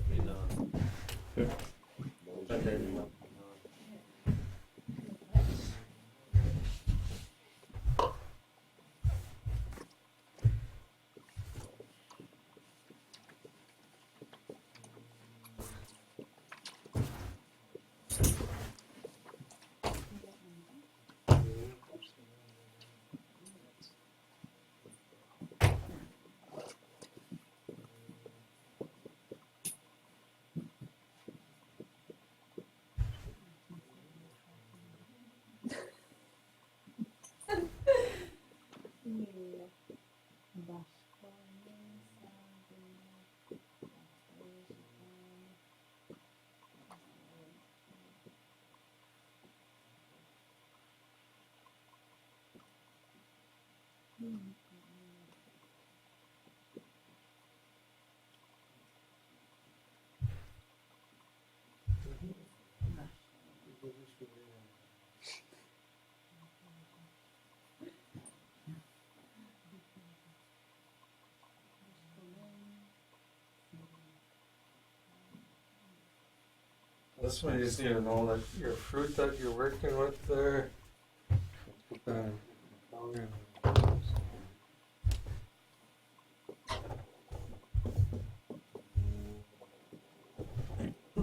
This one you just need to know that your fruit that you're working with there. Put that in.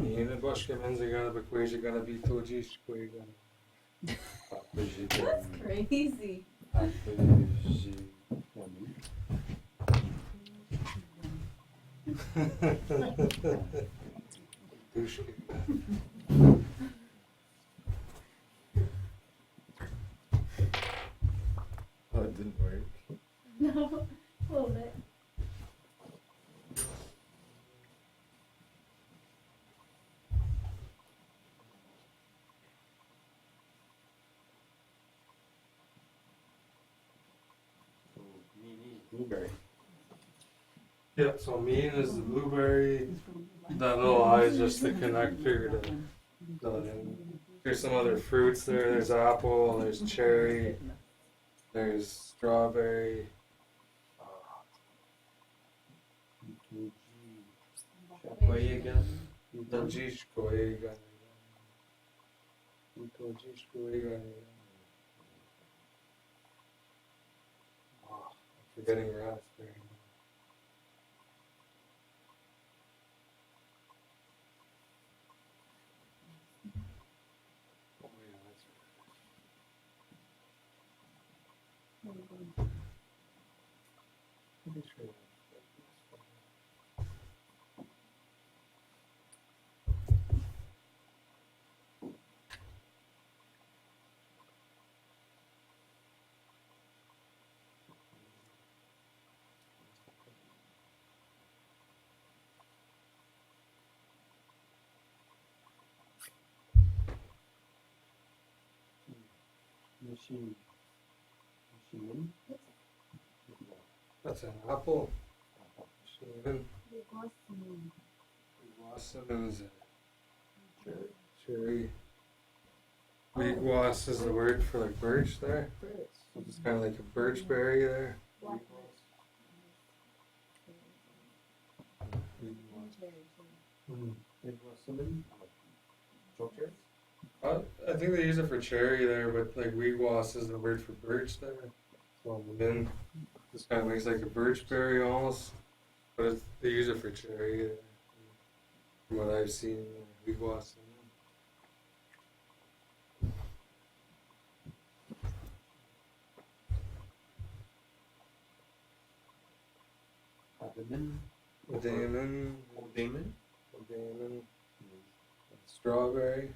Yeni başka menzegana bakıcıgana bir tojiş koygana. That's crazy. Duş. Oh, it didn't work. No, a little bit. Blueberry. Yeah, so mean is the blueberry. That little eye is just the connector to there's some other fruits there. There's apple, there's cherry, there's strawberry. Koyega. Tojish koygana. Tojish koygana. Oh, I'm forgetting raspberry. Oh yeah, that's right. Pretty sure. Machine. That's an apple. Blossom is a cherry. Wheatgrass is the word for like birch there. So it's kind of like a birch berry there. I think they use it for cherry there, but like wheatgrass is the word for birch there. So then this kind of makes like a birch berry almost, but they use it for cherry there. From what I've seen, wheatgrass. Damon. Strawberry.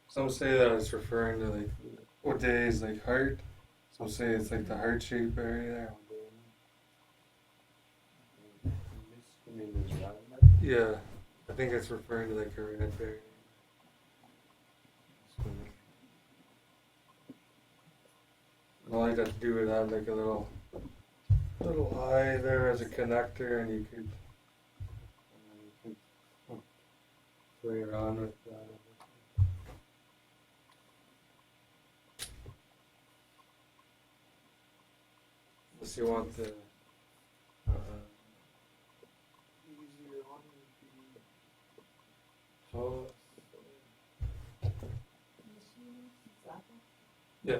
Some say that it's referring to like what day is like heart. Some say it's like the heart-shaped berry there. Yeah, I think it's referring to like a red berry. All I got to do with that, like a little little eye there as a connector, and you could play around with that. Unless you want the easier one would be so. Yeah,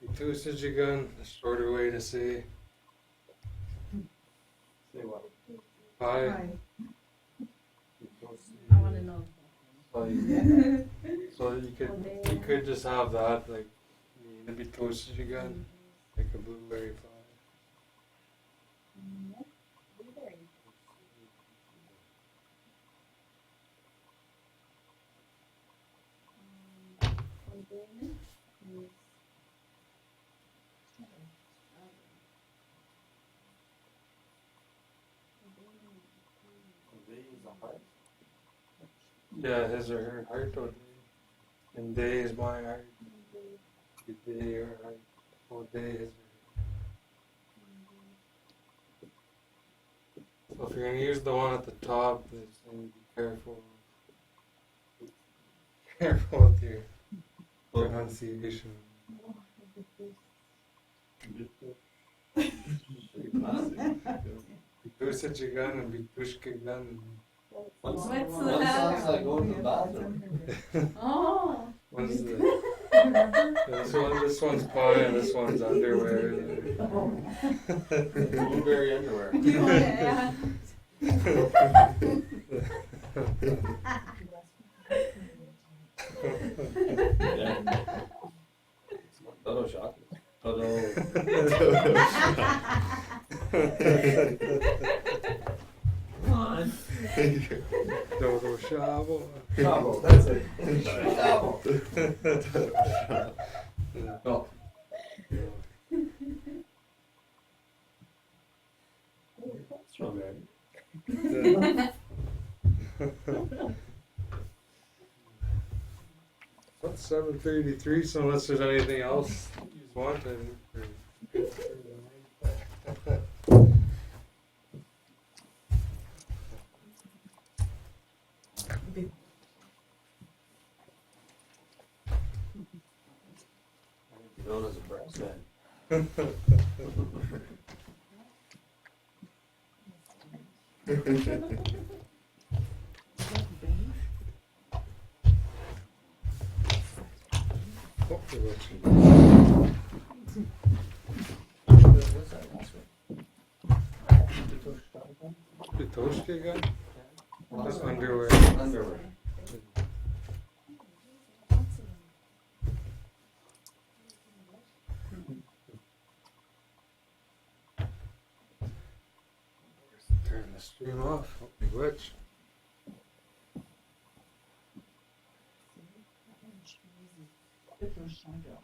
the two-stitch gun, the shorter way to say Say what? pi. Right. I wanna know. So you, so you could just have that like the two-stitch gun, like a blueberry pie. They use a heart. Yeah, his or her heart or day. And day is my heart. Day or heart. Or day is her. So if you're gonna use the one at the top, it's saying be careful. Careful with your pronunciation. Bitushka gun and Bitushka gun. One What's sounds that? like going to the bathroom. Oh. One's the this one's pie and this one's underwear. Blueberry underwear. Yeah. Yeah. Toto shock. Toto. Come on. Dodo shovel. Bravo, that's it. Bravo. No. Strawberry. What's 7:33? So unless there's anything else you want, Known as a brass man. What's that last one? Bitushka gun? Last one. Underwear. Underwear. Turn the stream off. Hope me glitch. Shadow.